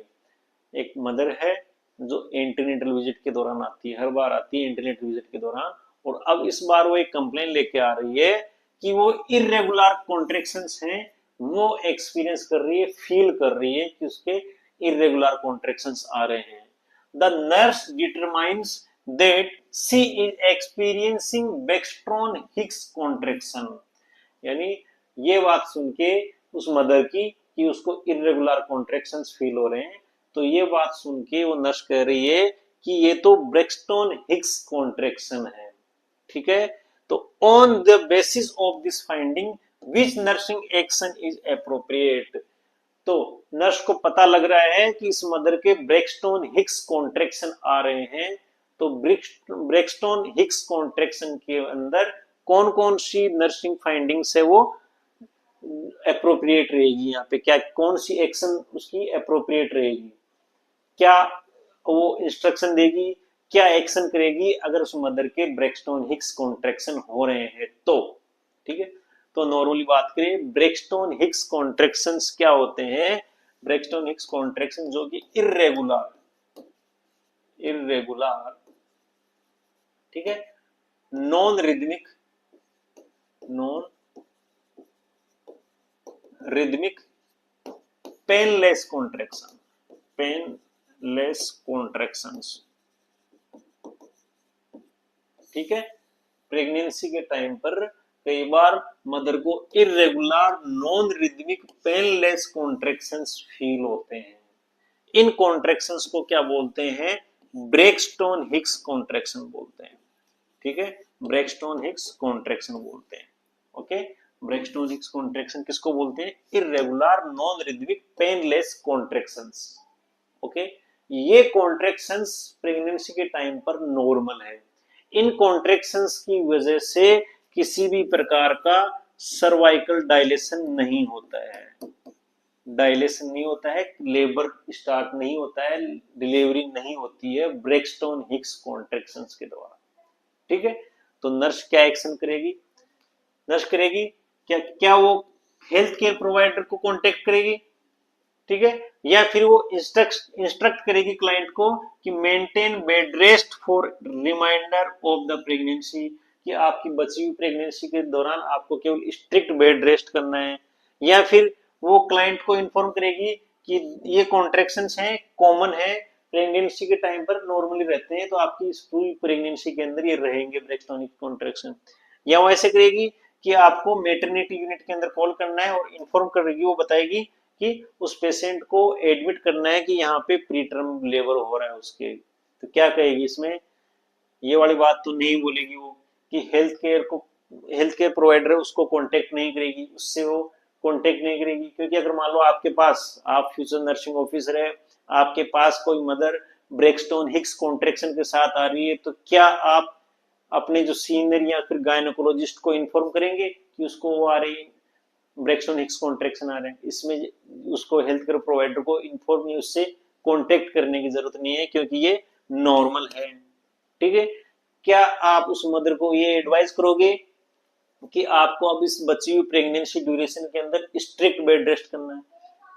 एक मदर है जो एंटीनेटल विजिट के दौरान आती है, हर बार आती है एंटीनेटल विजिट के दौरान, और अब इस बार वो एक कंप्लेन लेके आ रही है कि वो इरेगुलर कॉन्ट्रैक्शंस हैं, वो एक्सपीरियंस कर रही है, फील कर रही है कि उसके इरेगुलर कॉन्ट्रैक्शंस आ रहे हैं। The nurse determines that she is experiencing Braxton Hicks contraction. यानी ये बात सुन के उस मदर की कि उसको इरेगुलर कॉन्ट्रैक्शंस फील हो रहे हैं, तो ये बात सुन के वो नर्स कह रही है कि ये तो ब्रेक्सटोन हिक्स कॉन्ट्रैक्शन है। ठीक है, तो on the basis of this finding which nursing action is appropriate. तो नर्स को पता लग रहा है कि इस मदर के ब्रेक्सटोन हिक्स कॉन्ट्रैक्शन आ रहे हैं, तो ब्रेक्सटोन हिक्स कॉन्ट्रैक्शन के अंदर कौन कौन सी नर्सिंग फाइंडिंग्स है वो एप्रोप्रिएट रहेगी, यहाँ पे क्या कौन सी एक्शन उसकी एप्रोप्रिएट रहेगी, क्या वो इंस्ट्रक्शन देगी, क्या एक्शन करेगी अगर उस मदर के ब्रेक्सटोन हिक्स कॉन्ट्रैक्शन हो रहे हैं तो। ठीक है, तो नॉर्मली बात करें ब्रेक्सटोन हिक्स कॉन्ट्रैक्शंस क्या होते हैं, ब्रेक्सटोन हिक्स कॉन्ट्रैक्शन जो कि इरेगुलर, ठीक है, नॉन रिदमिक पेनलेस कॉन्ट्रैक्शंस। ठीक है, प्रेगनेंसी के टाइम पर कई बार मदर को irregular non rhythmic painless contractions feel होते हैं। इन कॉन्ट्रैक्शंस को क्या बोलते हैं, ब्रेक्सटोन हिक्स कॉन्ट्रैक्शन बोलते हैं। ठीक है, ब्रेक्सटोन हिक्स कॉन्ट्रैक्शन बोलते हैं। ओके, ब्रेक्सटोन हिक्स कॉन्ट्रैक्शन किसको बोलते हैं, irregular non rhythmic painless contractions. Okay, ये कॉन्ट्रैक्शंस प्रेगनेंसी के टाइम पर नॉर्मल है। इन कॉन्ट्रैक्शंस की वजह से किसी भी प्रकार का सर्वाइकल डायलेशन नहीं होता है, डायलेशन नहीं होता है, लेबर स्टार्ट नहीं होता है, डिलीवरी नहीं होती है ब्रेक्सटोन हिक्स कॉन्ट्रैक्शंस के द्वारा। ठीक है, तो नर्स क्या एक्शन करेगी? नर्स करेगी क्या? क्या वो हेल्थ केयर प्रोवाइडर को कांटेक्ट करेगी, ठीक है, या फिर वो इंस्ट्रक्ट करेगी क्लाइंट को कि maintain bed rest for reminder of the pregnancy, कि आपकी बची हुई प्रेगनेंसी के दौरान आपको केवल स्ट्रिक्ट बेड रेस्ट करना है, या फिर वो क्लाइंट को इन्फॉर्म करेगी कि ये कॉन्ट्रैक्शंस हैं, कॉमन है, प्रेगनेंसी के टाइम पर नॉर्मली रहते हैं, तो आपकी इस पूरी प्रेगनेंसी के अंदर ये रहेंगे ब्रेक्सटोनिक कॉन्ट्रैक्शन। या वो ऐसे करेगी कि आपको मेटर्निटी यूनिट के अंदर कॉल करना है और इन्फॉर्म करेगी, वो बताएगी कि उस पेशेंट को एडमिट करना है कि यहाँ पे प्री टर्म लेबर हो रहा है उसके। तो क्या कहेगी इसमें? ये वाली बात तो नहीं बोलेगी वो कि हेल्थ केयर प्रोवाइडर उसको कांटेक्ट नहीं करेगी, उससे वो कांटेक्ट नहीं करेगी, क्योंकि अगर मान लो आपके पास, आप फ्यूचर नर्सिंग ऑफिसर है, आपके पास कोई मदर ब्रेक्सटोन हिक्स कॉन्ट्रैक्शन के साथ आ रही है, तो क्या आप अपने जो सीनियर या फिर गायनोकोलॉजिस्ट को इन्फॉर्म करेंगे कि उसको वो आ रही है, ब्रेक्सटोन हिक्स कॉन्ट्रैक्शन आ रहे हैं? इसमें उसको हेल्थ केयर प्रोवाइडर को इन्फॉर्म नहीं, उससे कॉन्टेक्ट करने की जरूरत नहीं है, क्योंकि ये नॉर्मल है। ठीक है, क्या आप उस मदर को ये एडवाइस करोगे कि आपको अब इस बची हुई प्रेगनेंसी ड्यूरेशन के अंदर स्ट्रिक्ट बेड रेस्ट करना है?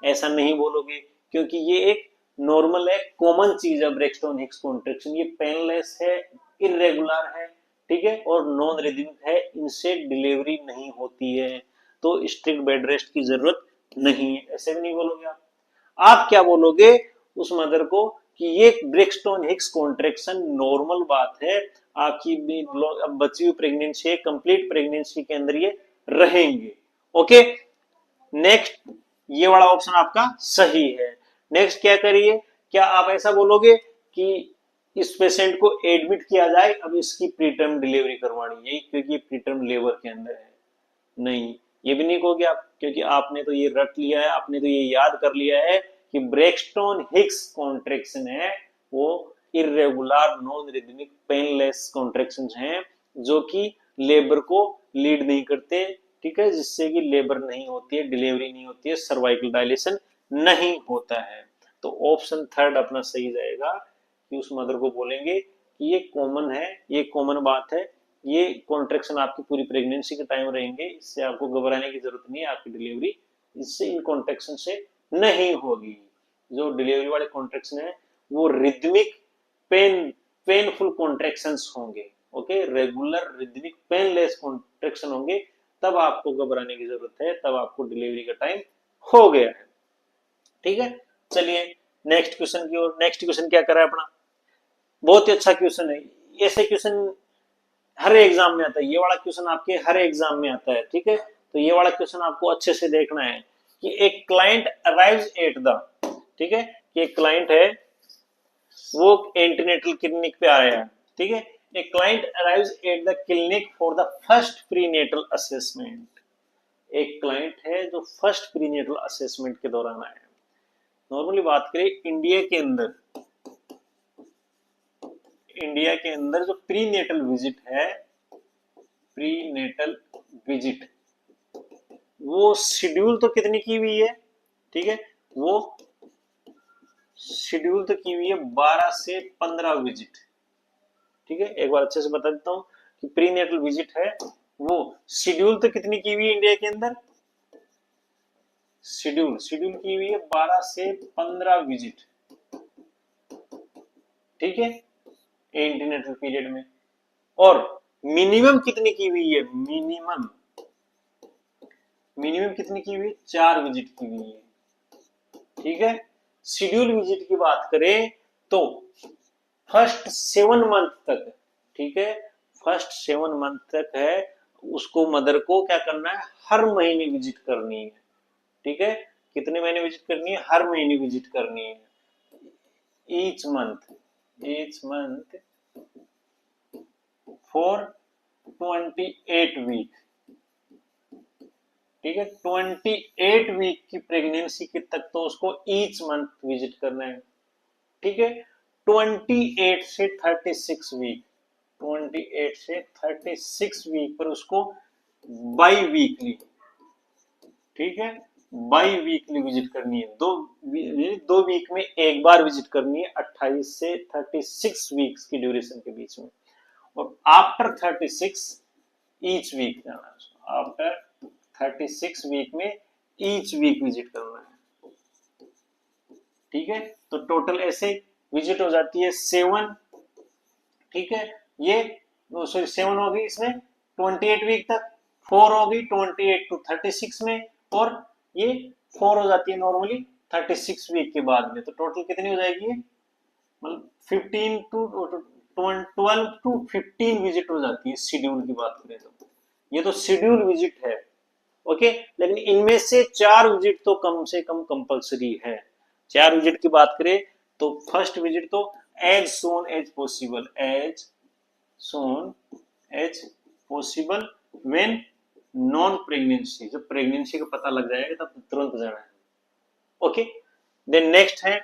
ऐसा नहीं बोलोगे, क्योंकि ये एक नॉर्मल है, कॉमन चीज है ब्रेक्सटोन हिक्स कॉन्ट्रैक्शन, ये पेनलेस है, इरेगुलर है, ठीक है, और नॉन रिदमिक है, इनसे डिलीवरी नहीं होती है, तो स्ट्रिक्ट बेड रेस्ट की जरूरत नहीं है। ऐसे भी नहीं बोलोगे आप क्या बोलोगे उस मदर को कि ये ब्रेक्सटोन हिक्स कॉन्ट्रैक्शन नॉर्मल बात है, आपकी बची हुई प्रेगनेंसी है, कंप्लीट प्रेगनेंसी के अंदर ये रहेंगे। ओके, नेक्स्ट, ये वाला ऑप्शन आपका सही है। नेक्स्ट क्या करिए, क्या आप ऐसा बोलोगे कि इस पेशेंट को एडमिट किया जाए, अब इसकी प्रीटर्म डिलीवरी करवानी है क्योंकि प्रीटर्म लेबर के अंदर है? नहीं, ये भी नहीं कहोगे आप, क्योंकि आपने तो ये रट लिया है, आपने तो ये याद कर लिया है कि ब्रेक्सटोन हिक्स कॉन्ट्रैक्शन है वो irregular non rhythmic painless contractions हैं, जो कि लेबर को लीड नहीं करते, ठीक है, जिससे कि लेबर नहीं होती है, डिलीवरी नहीं होती है, सर्वाइकल डायलेशन नहीं होता है। तो ऑप्शन थर्ड अपना सही रहेगा कि उस मदर को बोलेंगे कि ये कॉमन है, ये कॉमन बात है, ये कॉन्ट्रैक्शन आपकी पूरी प्रेगनेंसी के टाइम रहेंगे, इससे आपको घबराने की जरूरत नहीं है, आपकी डिलीवरी इससे इन कॉन्ट्रैक्शन से नहीं होगी। जो डिलीवरी वाले कॉन्ट्रैक्शन है वो रिदमिक पेनफुल कॉन्ट्रैक्शंस होंगे, okay, regular rhythmic painless contraction होंगे, तब आपको घबराने की जरूरत है, तब आपको डिलीवरी का टाइम हो गया है। ठीक है, चलिए नेक्स्ट क्वेश्चन की ओर। नेक्स्ट क्वेश्चन क्या करा है अपना? बहुत ही अच्छा क्वेश्चन है, ऐसे क्वेश्चन हर एग्जाम में आता है, ये वाला क्वेश्चन आपके हर एग्जाम में आता है। ठीक है, तो ये वाला क्वेश्चन आपको अच्छे से देखना है कि एक क्लाइंट अराइव्स एट द, ठीक है, कि एक क्लाइंट है वो एंटीनेटल क्लिनिक पे आया है, ठीक है, एक client arrives at the clinic for the first prenatal assessment. एक क्लाइंट है जो फर्स्ट प्रीनेटल असेसमेंट के दौरान आया है। नॉर्मली बात करें इंडिया के अंदर, इंडिया के अंदर जो प्रीनेटल विजिट है, प्रीनेटल विजिट, वो शेड्यूल तो कितनी की हुई है, ठीक है, वो शेड्यूल तो की हुई है 12 से 15 विजिट। ठीक है, एक बार अच्छे से बता देता हूं कि प्रीनेटल विजिट है वो शेड्यूल तो कितनी की हुई है इंडिया के अंदर, शेड्यूल शेड्यूल की हुई है 12 से 15 विजिट, ठीक है, एंटीनेटल पीरियड में। और मिनिमम कितनी की हुई है, मिनिमम मिनिमम कितनी की हुई है, 4 विजिट की हुई है। ठीक है, शेड्यूल विजिट की बात करें तो फर्स्ट 7 मंथ तक, ठीक है, फर्स्ट 7 मंथ तक है, उसको मदर को क्या करना है, हर महीने विजिट करनी है। ठीक है, कितने महीने विजिट करनी है, हर महीने विजिट करनी है, ईच मंथ फॉर 28 वीक। ठीक है, 28 वीक की प्रेगनेंसी के तक तो उसको ईच मंथ विजिट करना है। ठीक है। 28 से 36 वीक, 28 से 36 वीक पर उसको बाई वीकली, ठीक है, बाई वीकली विजिट करनी है। दो वीक में एक बार विजिट करनी है, 28 से 36 वीक्स की ड्यूरेशन के बीच में। और आफ्टर 36 ईच वीक जाना है, आफ्टर 36 वीक में ईच वीक विजिट करना है, ठीक है। तो टोटल ऐसे विजिट हो जाती है 7, ठीक है। ये सॉरी 7 हो गई इसमें 28 वीक तक, 4 हो गई 28 टू 36 में, और ये 4 हो जाती है नॉर्मली 36 वीक के बाद में। तो टोटल कितनी हो जाएगी, मतलब 15 टू 12 टू 15 विजिट हो जाती है शेड्यूल की बात करें तो। ये तो शेड्यूल विजिट है, ओके। लेकिन इनमें से 4 विजिट तो कम से कम कंपलसरी है। 4 विजिट की बात करें तो फर्स्ट विजिट तो as soon as possible, as soon as possible when non pregnancy, जब प्रेगनेंसी का पता लग जाएगा तब तुरंत जाना है, ओके। देन नेक्स्ट है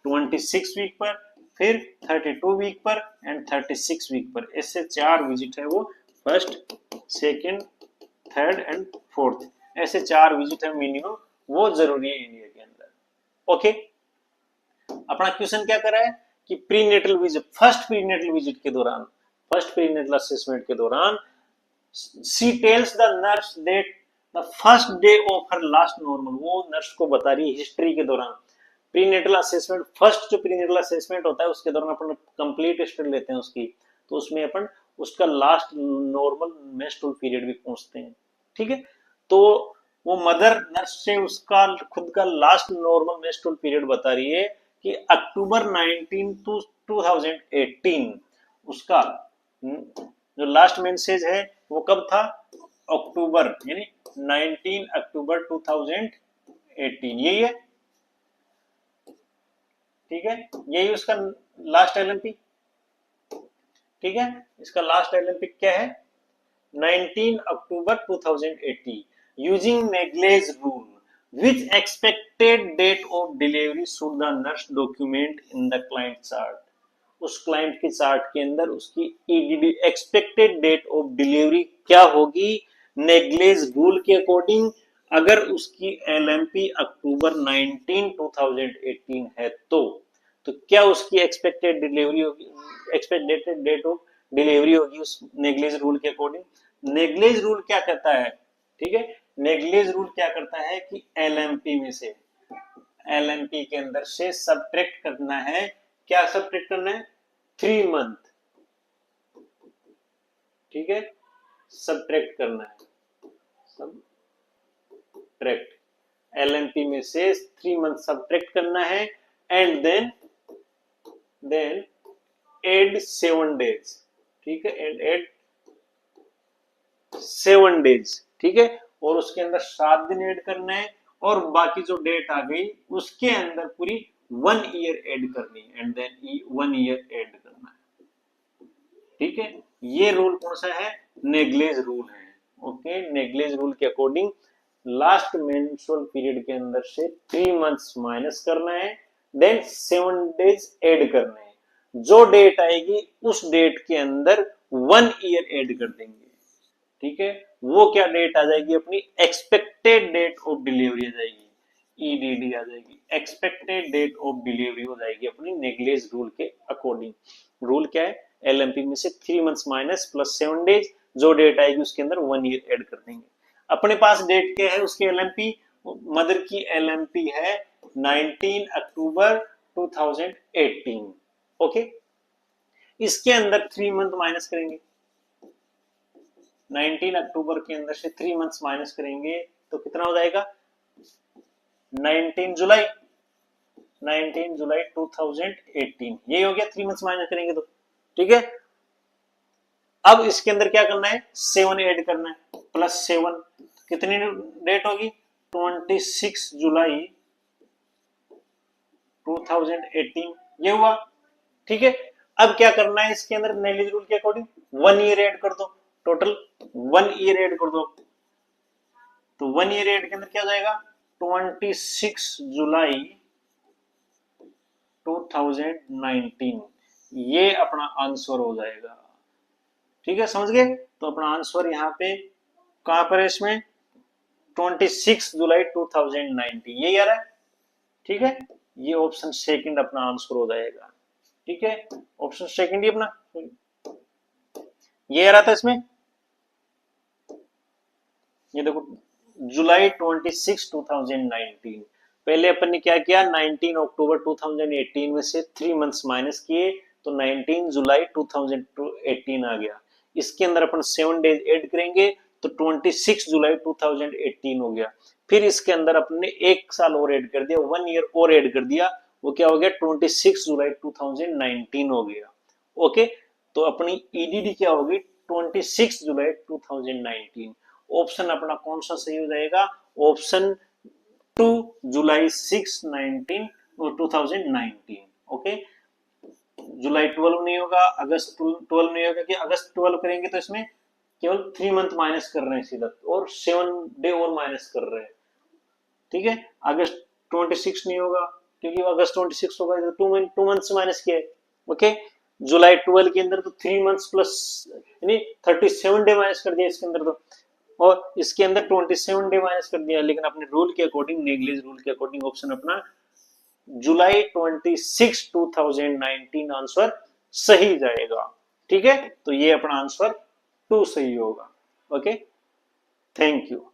26 वीक पर, फिर 32 वीक पर एंड 36 वीक पर। ऐसे 4 विजिट है वो, first, second, third and fourth, ऐसे 4 विजिट है मिनिमम, वो जरूरी है इंडिया के अंदर, ओके। अपना क्वेश्चन क्या कर रहा है कि prenatal visit, first prenatal visit के दौरान, फर्स्ट प्रीनेटल असेसमेंट के दौरान she tells the nurse that the first day of her last normal, वो नर्स को बता रही है हिस्ट्री के दौरान। प्रीनेटल असेसमेंट, फर्स्ट जो प्रीनेटल असेसमेंट होता है उसके दौरान अपन कंप्लीट हिस्ट्री लेते हैं उसकी, तो उसमें अपन उसका लास्ट नॉर्मल मेंस्ट्रुअल पीरियड भी पूछते हैं, ठीक है। तो वो मदर नर्स से उसका खुद का लास्ट नॉर्मल मेंस्ट्रुअल पीरियड बता रही है कि अक्टूबर 19 टू 2018 उसका जो लास्ट मेंसेज है वो कब था, अक्टूबर, यानी 19 अक्टूबर 2018, यही है, ठीक है। यही उसका लास्ट एलएमपी, ठीक है। इसका लास्ट एलएमपी क्या है, 19 October 2018, using Naegele's rule, which expected date of delivery should the nurse document in the client chart, उस क्लाइंट के चार्ट के अंदर उसकी EDD expected date of delivery क्या होगी नेग्लेज रूल के अकॉर्डिंग। अगर उसकी एलएमपी अक्टूबर 19 2018 है तो क्या उसकी एक्सपेक्टेड डिलीवरी होगी, एक्सपेक्टेड डेट ऑफ डिलीवरी होगी उस नेग्लेज रूल के अकॉर्डिंग। नेग्लेज रूल क्या कहता है, ठीक है, नेग्लेज रूल क्या करता है कि एलएमपी में से, एलएमपी के अंदर से सबट्रैक्ट करना है, क्या सबट्रैक्ट करना है, 3 मंथ, ठीक है, सबट्रैक्ट करना है, सबट्रैक्ट एलएमपी में से 3 मंथ सबट्रैक्ट करना है, एंड देन एड 7 डेज, ठीक है, एंड एड 7 डेज, ठीक है, और उसके अंदर 7 दिन ऐड करना है, और बाकी जो डेट आ गई उसके अंदर पूरी 1 ईयर ऐड करनी है, एंड देन 1 ईयर ऐड करना है, ठीक है। ये रूल कौन सा है, नेग्लेज रूल है, ओके। नेग्लेज रूल के अकॉर्डिंग लास्ट मेंस्ट्रुअल पीरियड के अंदर से 3 मंथ्स माइनस करना है, देन 7 डेज ऐड करना है, जो डेट आएगी उस डेट के अंदर 1 ईयर ऐड कर देंगे, ठीक है। वो क्या डेट आ जाएगी अपनी, एक्सपेक्टेड डेट ऑफ डिलीवरी आ जाएगी, ईडीडी आ जाएगी, एक्सपेक्टेड डेट ऑफ डिलीवरी हो जाएगी अपनी नेग्लेज रूल के अकॉर्डिंग। रूल क्या है, एलएमपी में से 3 मंथ्स माइनस प्लस 7 डेज, जो डेट आएगी उसके अंदर 1 ईयर ऐड कर देंगे। अपने पास डेट क्या है उसके एलएमपी, मदर की एलएमपी है 19 अक्टूबर 2018, ओके। इसके अंदर 3 मंथ माइनस करेंगे, 19 अक्टूबर के अंदर से 3 मंथ्स माइनस करेंगे तो कितना हो जाएगा, 19 जुलाई, 19 जुलाई 2018, यही हो गया, 3 मंथ्स माइनस करेंगे तो, ठीक है। अब इसके अंदर क्या करना है, 7 ऐड करना है, प्लस 7, कितनी डेट होगी, 26 जुलाई 2018, ये हुआ, ठीक है। अब क्या करना है इसके अंदर नेग्लेज रूल के अकॉर्डिंग 1 ईयर ऐड कर दो, टोटल 1 ईयर ऐड कर दो, तो 1 ईयर ऐड के अंदर क्या हो जाएगा, 26 जुलाई 2019, ये अपना आंसर हो जाएगा। ठीक है, समझ गए? तो अपना आंसर यहाँ पे कहां पर है इसमें, 26 जुलाई 2019, यही आ रहा है। ठीक है, ये ऑप्शन सेकंड अपना आंसर हो जाएगा। ठीक है, ऑप्शन सेकंड ही अपना ये आ रहा था इसमें। ये देखो, जुलाई 26 2019। पहले अपन ने क्या किया, 19 अक्टूबर 2018 में से 3 मंथ्स माइनस किए, तो 19 जुलाई 2018 आ गया। इसके अंदर अपन 7 डेज ऐड करेंगे तो 26 जुलाई 2018 हो गया। फिर इसके अंदर अपन ने एक साल और ऐड कर दिया, 1 ईयर और ऐड कर दिया, वो क्या हो गया, 26 जुलाई 2019 हो गया। ओके, तो अपनी ईडीडी क्या होगी, 26 जुलाई 2019। ऑप्शन अपना कौन सा सही हो जाएगा, ऑप्शन 2 जुलाई 6 19 2019। ओके, जुलाई 12 नहीं होगा, अगस्त 12 नहीं होगा, कि अगस्त 12 करेंगे तो इसमें केवल 3 मंथ माइनस कर रहे हैं सीधा, और 7 डे और माइनस कर रहे हैं। ठीक है, अगस्त 26 नहीं होगा, क्योंकि अगस्त 26 होगा तो 2 मंथ से माइनस किया है। ओके, जुलाई 12 के अंदर तो 3 मंथ्स प्लस यानी 37 डे माइनस कर दिया इसके अंदर तो, और इसके अंदर 27 डे माइनस कर दिया, लेकिन अपने रूल के अकॉर्डिंग, नेगलिज रूल के अकॉर्डिंग ऑप्शन अपना जुलाई 26 2019 आंसर सही जाएगा। ठीक है, तो ये अपना आंसर 2 सही होगा। Okay, thank you.